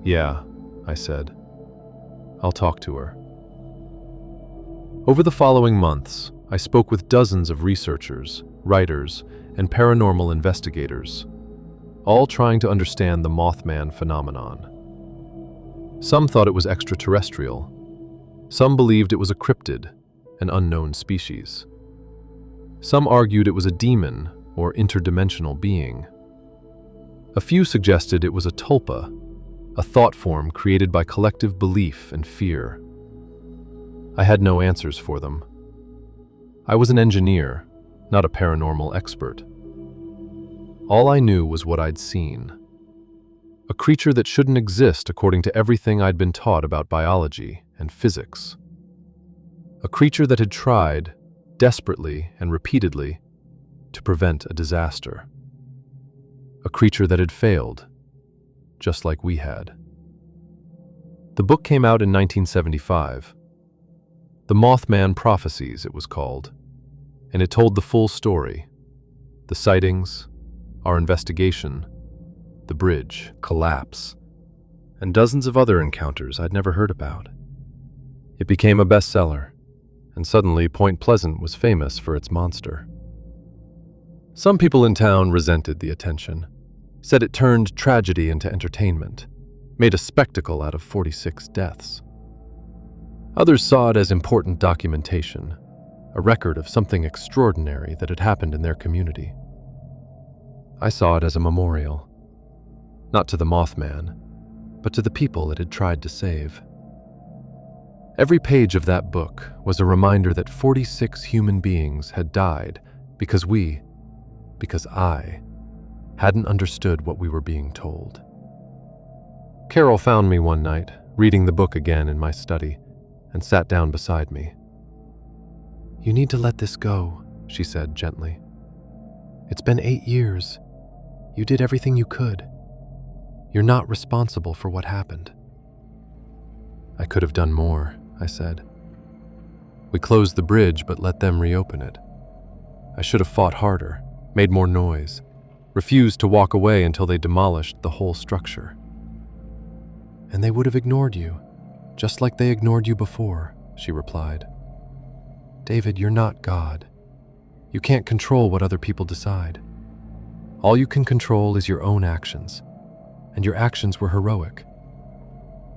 "Yeah," I said. "I'll talk to her." Over the following months, I spoke with dozens of researchers, writers, and paranormal investigators, all trying to understand the Mothman phenomenon. Some thought it was extraterrestrial. Some believed it was a cryptid, an unknown species. Some argued it was a demon or interdimensional being. A few suggested it was a tulpa, a thought form created by collective belief and fear. I had no answers for them. I was an engineer, not a paranormal expert. All I knew was what I'd seen. A creature that shouldn't exist according to everything I'd been taught about biology and physics. A creature that had tried, desperately and repeatedly, to prevent a disaster. A creature that had failed, just like we had. The book came out in 1975. The Mothman Prophecies, it was called, and it told the full story. The sightings, our investigation, the bridge collapse, and dozens of other encounters I'd never heard about. It became a bestseller, and suddenly Point Pleasant was famous for its monster. Some people in town resented the attention, said it turned tragedy into entertainment, made a spectacle out of 46 deaths. Others saw it as important documentation, a record of something extraordinary that had happened in their community. I saw it as a memorial, not to the Mothman, but to the people it had tried to save. Every page of that book was a reminder that 46 human beings had died because I, hadn't understood what we were being told. Carol found me one night, reading the book again in my study, and sat down beside me. "You need to let this go," she said gently. "It's been 8 years. You did everything you could. You're not responsible for what happened." "I could have done more," I said. "We closed the bridge but let them reopen it. I should have fought harder, made more noise, refused to walk away until they demolished the whole structure." "And they would have ignored you, just like they ignored you before," she replied. "David, you're not God. You can't control what other people decide. All you can control is your own actions, and your actions were heroic.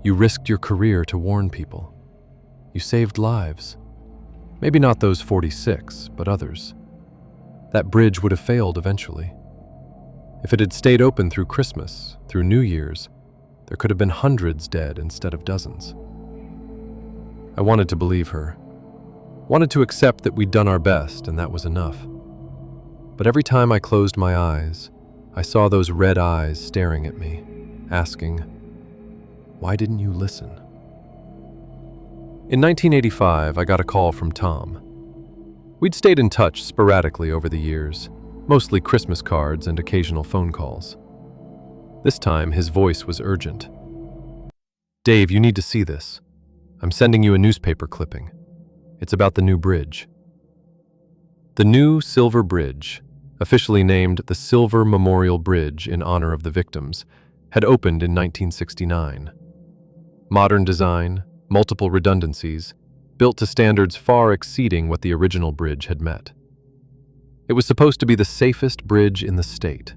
You risked your career to warn people. You saved lives. Maybe not those 46, but others. That bridge would have failed eventually. If it had stayed open through Christmas, through New Year's, there could have been hundreds dead instead of dozens." I wanted to believe her. Wanted to accept that we'd done our best and that was enough. But every time I closed my eyes, I saw those red eyes staring at me, asking, "Why didn't you listen?" In 1985, I got a call from Tom. We'd stayed in touch sporadically over the years, mostly Christmas cards and occasional phone calls. This time, his voice was urgent. "Dave, you need to see this. I'm sending you a newspaper clipping. It's about the new bridge." The new Silver Bridge, officially named the Silver Memorial Bridge in honor of the victims, had opened in 1969. Modern design, multiple redundancies, built to standards far exceeding what the original bridge had met. It was supposed to be the safest bridge in the state.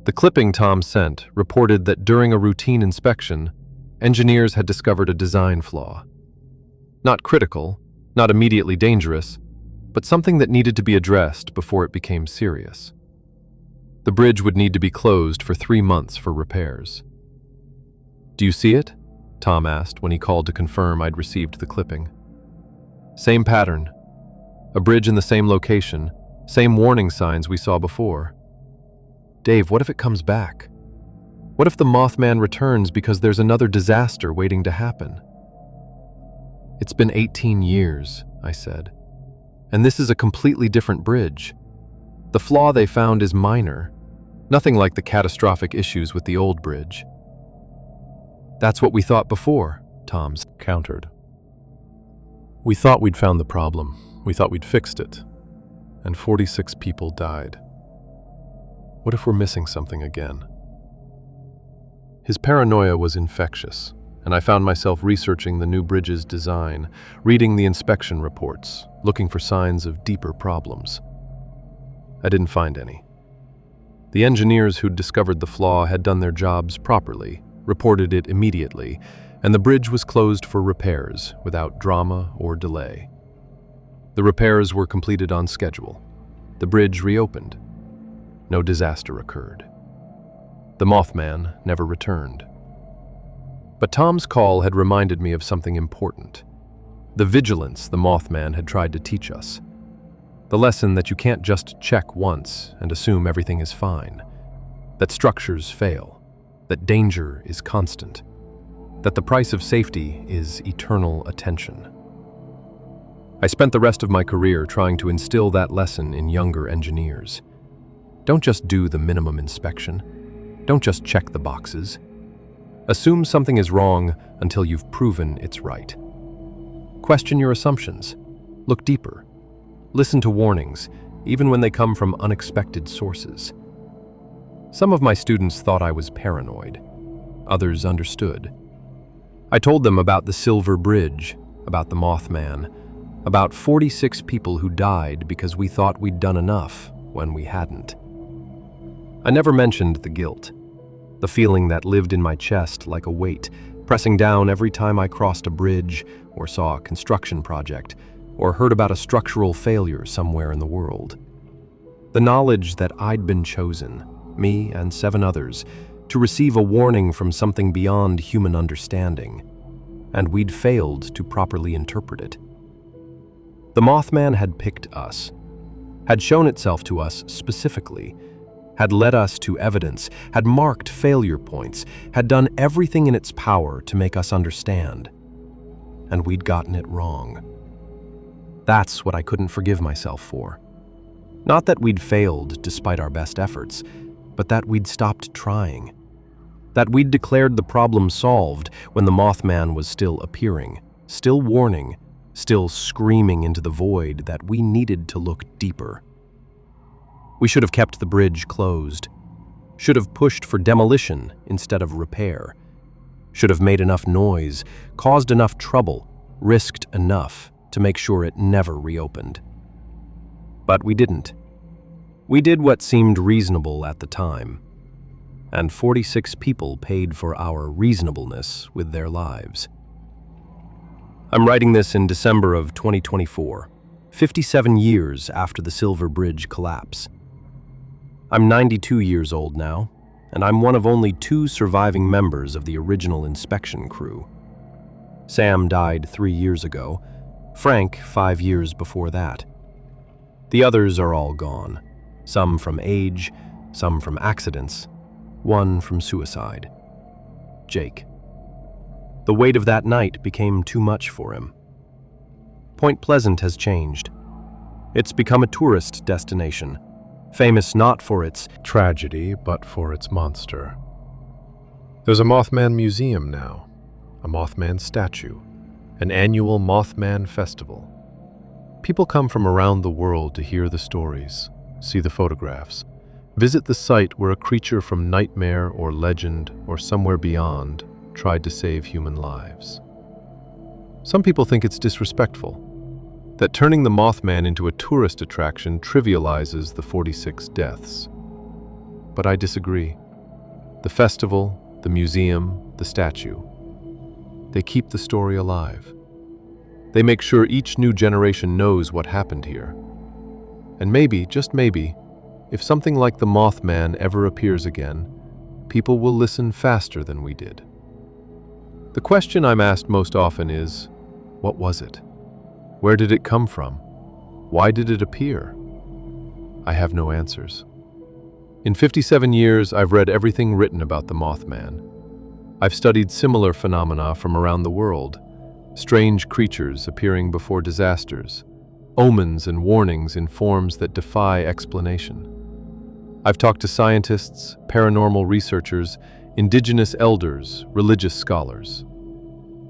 The clipping Tom sent reported that during a routine inspection, engineers had discovered a design flaw. Not critical, not immediately dangerous, but something that needed to be addressed before it became serious. The bridge would need to be closed for 3 months for repairs. "Do you see it?" Tom asked when he called to confirm I'd received the clipping. Same pattern. A bridge in the same location, same warning signs we saw before. "Dave, what if it comes back? What if the Mothman returns because there's another disaster waiting to happen?" "It's been 18 years, I said. "And this is a completely different bridge. The flaw they found is minor, nothing like the catastrophic issues with the old bridge." "That's what we thought before," Tom countered. We thought we'd found the problem. We thought we'd fixed it. And 46 people died. What if we're missing something again? His paranoia was infectious, and I found myself researching the new bridge's design, reading the inspection reports, looking for signs of deeper problems. I didn't find any. The engineers who'd discovered the flaw had done their jobs properly, reported it immediately, and the bridge was closed for repairs without drama or delay. The repairs were completed on schedule. The bridge reopened. No disaster occurred. The Mothman never returned. But Tom's call had reminded me of something important. The vigilance the Mothman had tried to teach us. The lesson that you can't just check once and assume everything is fine. That structures fail. That danger is constant. That the price of safety is eternal attention. I spent the rest of my career trying to instill that lesson in younger engineers. Don't just do the minimum inspection. Don't just check the boxes. Assume something is wrong until you've proven it's right. Question your assumptions. Look deeper. Listen to warnings, even when they come from unexpected sources. Some of my students thought I was paranoid. Others understood. I told them about the Silver Bridge, about the Mothman, about 46 people who died because we thought we'd done enough when we hadn't. I never mentioned the guilt, the feeling that lived in my chest like a weight, pressing down every time I crossed a bridge or saw a construction project or heard about a structural failure somewhere in the world. The knowledge that I'd been chosen, me and 7 others, to receive a warning from something beyond human understanding, and we'd failed to properly interpret it. The Mothman had picked us, had shown itself to us specifically, had led us to evidence, had marked failure points, had done everything in its power to make us understand. And we'd gotten it wrong. That's what I couldn't forgive myself for. Not that we'd failed despite our best efforts, but that we'd stopped trying. That we'd declared the problem solved when the Mothman was still appearing, still warning, still screaming into the void that we needed to look deeper. We should have kept the bridge closed, should have pushed for demolition instead of repair, should have made enough noise, caused enough trouble, risked enough to make sure it never reopened. But we didn't. We did what seemed reasonable at the time, and 46 people paid for our reasonableness with their lives. I'm writing this in December of 2024, 57 years after the Silver Bridge collapse. I'm 92 years old now, and I'm one of only 2 surviving members of the original inspection crew. Sam died 3 years ago, Frank 5 years before that. The others are all gone, some from age, some from accidents, one from suicide. Jake. The weight of that night became too much for him. Point Pleasant has changed. It's become a tourist destination, famous not for its Tragedy, but for its monster. There's a Mothman museum now, a Mothman statue, an annual Mothman festival. People come from around the world to hear the stories, see the photographs, visit the site where a creature from nightmare or legend or somewhere beyond tried to save human lives. Some people think it's disrespectful, that turning the Mothman into a tourist attraction trivializes the 46 deaths. But I disagree. The festival, the museum, the statue, they keep the story alive. They make sure each new generation knows what happened here. And maybe, just maybe, if something like the Mothman ever appears again, people will listen faster than we did. The question I'm asked most often is, what was it? Where did it come from? Why did it appear? I have no answers. In 57 years, I've read everything written about the Mothman. I've studied similar phenomena from around the world, strange creatures appearing before disasters, omens and warnings in forms that defy explanation. I've talked to scientists, paranormal researchers, indigenous elders, religious scholars.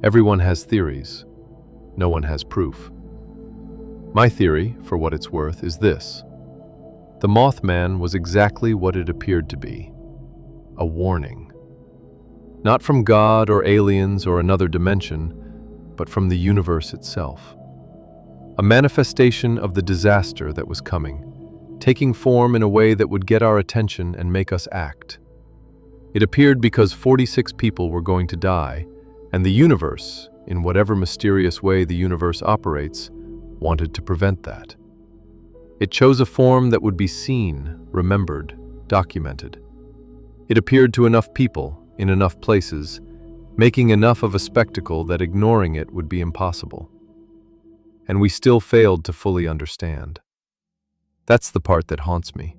Everyone has theories. No one has proof. My theory, for what it's worth, is this. The Mothman was exactly what it appeared to be. A warning. Not from God or aliens or another dimension, but from the universe itself. A manifestation of the disaster that was coming, taking form in a way that would get our attention and make us act. It appeared because 46 people were going to die, and the universe, in whatever mysterious way the universe operates, wanted to prevent that. It chose a form that would be seen, remembered, documented. It appeared to enough people, in enough places, making enough of a spectacle that ignoring it would be impossible. And we still failed to fully understand. That's the part that haunts me.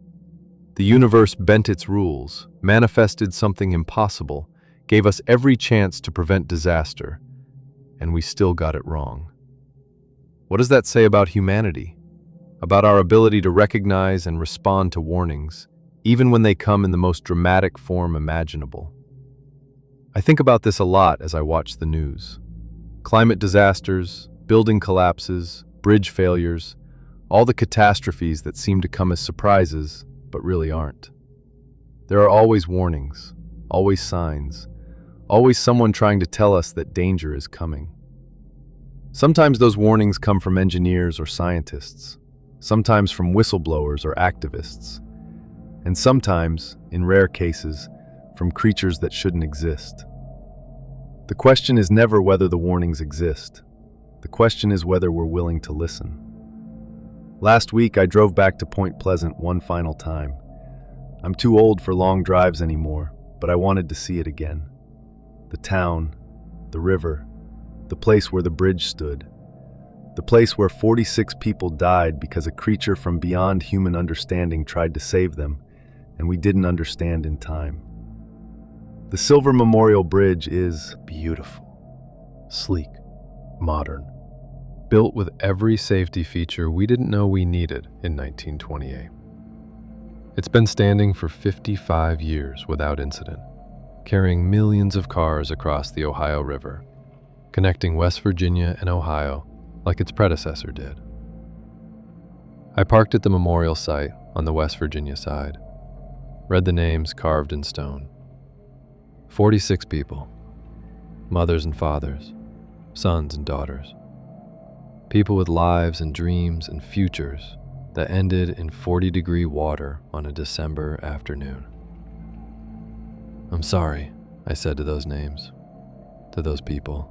The universe bent its rules, manifested something impossible, gave us every chance to prevent disaster, and we still got it wrong. What does that say about humanity? About our ability to recognize and respond to warnings, even when they come in the most dramatic form imaginable? I think about this a lot as I watch the news. Climate disasters, building collapses, bridge failures, all the catastrophes that seem to come as surprises, but really aren't. There are always warnings, always signs, always someone trying to tell us that danger is coming. Sometimes those warnings come from engineers or scientists, sometimes from whistleblowers or activists, and sometimes, in rare cases, from creatures that shouldn't exist. The question is never whether the warnings exist. The question is whether we're willing to listen. Last week, I drove back to Point Pleasant one final time. I'm too old for long drives anymore, but I wanted to see it again. The town, the river, the place where the bridge stood, the place where 46 people died because a creature from beyond human understanding tried to save them, and we didn't understand in time. The Silver Memorial Bridge is beautiful, sleek, modern, built with every safety feature we didn't know we needed in 1928. It's been standing for 55 years without incident, carrying millions of cars across the Ohio River, connecting West Virginia and Ohio like its predecessor did. I parked at the memorial site on the West Virginia side, read the names carved in stone. 46 people, mothers and fathers, sons and daughters, people with lives and dreams and futures that ended in 40-degree water on a December afternoon. I'm sorry, I said to those names, to those people.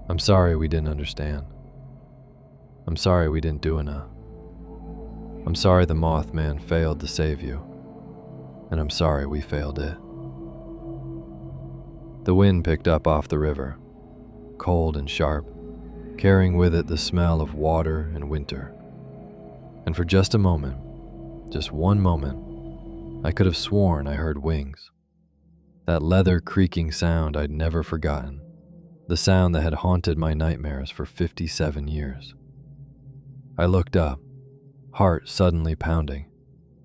I'm sorry we didn't understand. I'm sorry we didn't do enough. I'm sorry the Mothman failed to save you, and I'm sorry we failed it. The wind picked up off the river, cold and sharp, carrying with it the smell of water and winter. And for just a moment, just one moment, I could have sworn I heard wings. That leather creaking sound I'd never forgotten, the sound that had haunted my nightmares for 57 years. I looked up, heart suddenly pounding,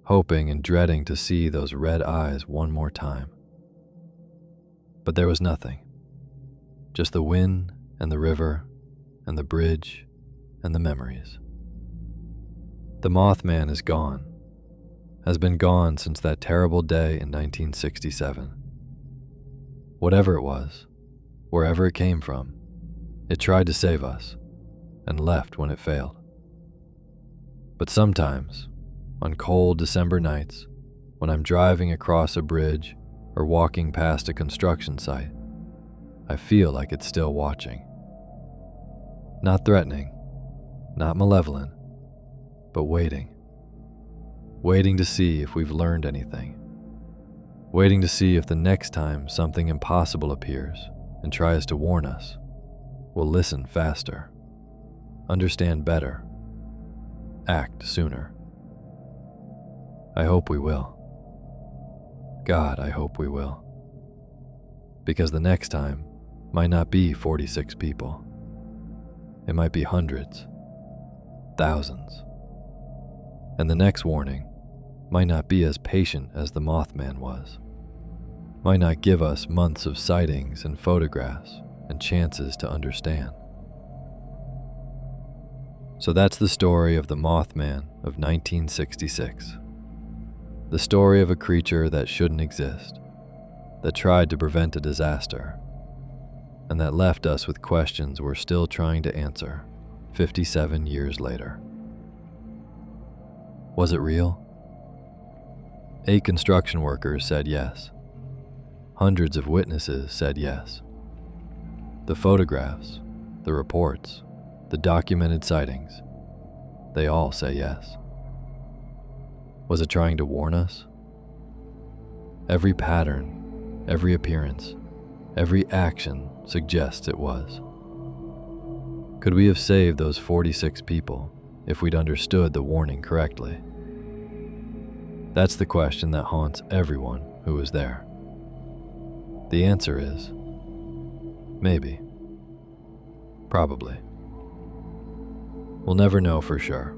hoping and dreading to see those red eyes one more time. But there was nothing, just the wind and the river and the bridge and the memories. The Mothman is gone, has been gone since that terrible day in 1967. Whatever it was, wherever it came from, it tried to save us and left when it failed. But sometimes, on cold December nights, when I'm driving across a bridge or walking past a construction site, I feel like it's still watching. Not threatening, not malevolent, but waiting. Waiting to see if we've learned anything. Waiting to see if the next time something impossible appears and tries to warn us, we'll listen faster, understand better, act sooner. I hope we will. God, I hope we will. Because the next time might not be 46 people. It might be hundreds, thousands. And the next warning might not be as patient as the Mothman was. Might not give us months of sightings and photographs and chances to understand. So that's the story of the Mothman of 1966. The story of a creature that shouldn't exist, that tried to prevent a disaster, and that left us with questions we're still trying to answer 57 years later. Was it real? 8 construction workers said yes. Hundreds of witnesses said yes. The photographs, the reports, the documented sightings, they all say yes. Was it trying to warn us? Every pattern, every appearance, every action suggests it was. Could we have saved those 46 people if we'd understood the warning correctly? That's the question that haunts everyone who was there. The answer is maybe. Probably. We'll never know for sure.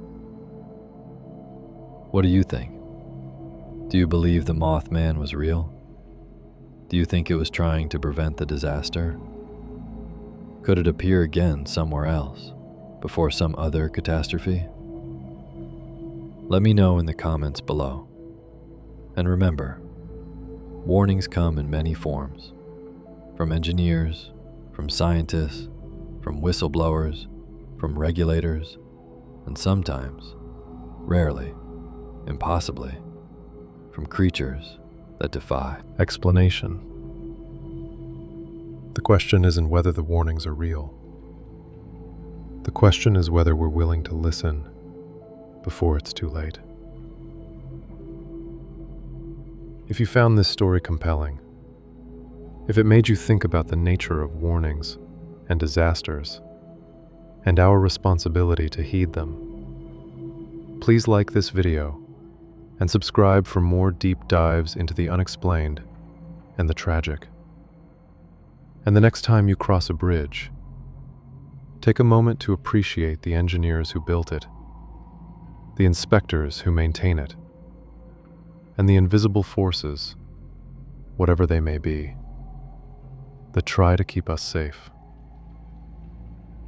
What do you think? Do you believe the Mothman was real? Do you think it was trying to prevent the disaster? Could it appear again somewhere else, before some other catastrophe? Let me know in the comments below. And remember, warnings come in many forms, from engineers, from scientists, from whistleblowers, from regulators, and sometimes, rarely, impossibly, from creatures that defy explanation. The question isn't whether the warnings are real. The question is whether we're willing to listen before it's too late. If you found this story compelling, if it made you think about the nature of warnings and disasters, and our responsibility to heed them, please like this video and subscribe for more deep dives into the unexplained and the tragic. And the next time you cross a bridge, take a moment to appreciate the engineers who built it, the inspectors who maintain it, and the invisible forces, whatever they may be, that try to keep us safe.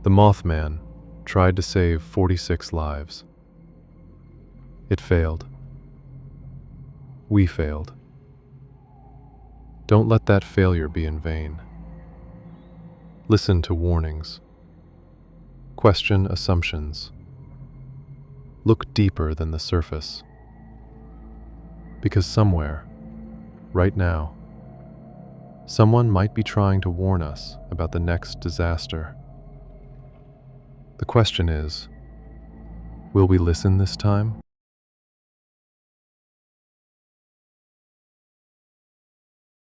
The Mothman tried to save 46 lives. It failed. We failed. Don't let that failure be in vain. Listen to warnings. Question assumptions. Look deeper than the surface. Because somewhere, right now, someone might be trying to warn us about the next disaster. The question is, will we listen this time?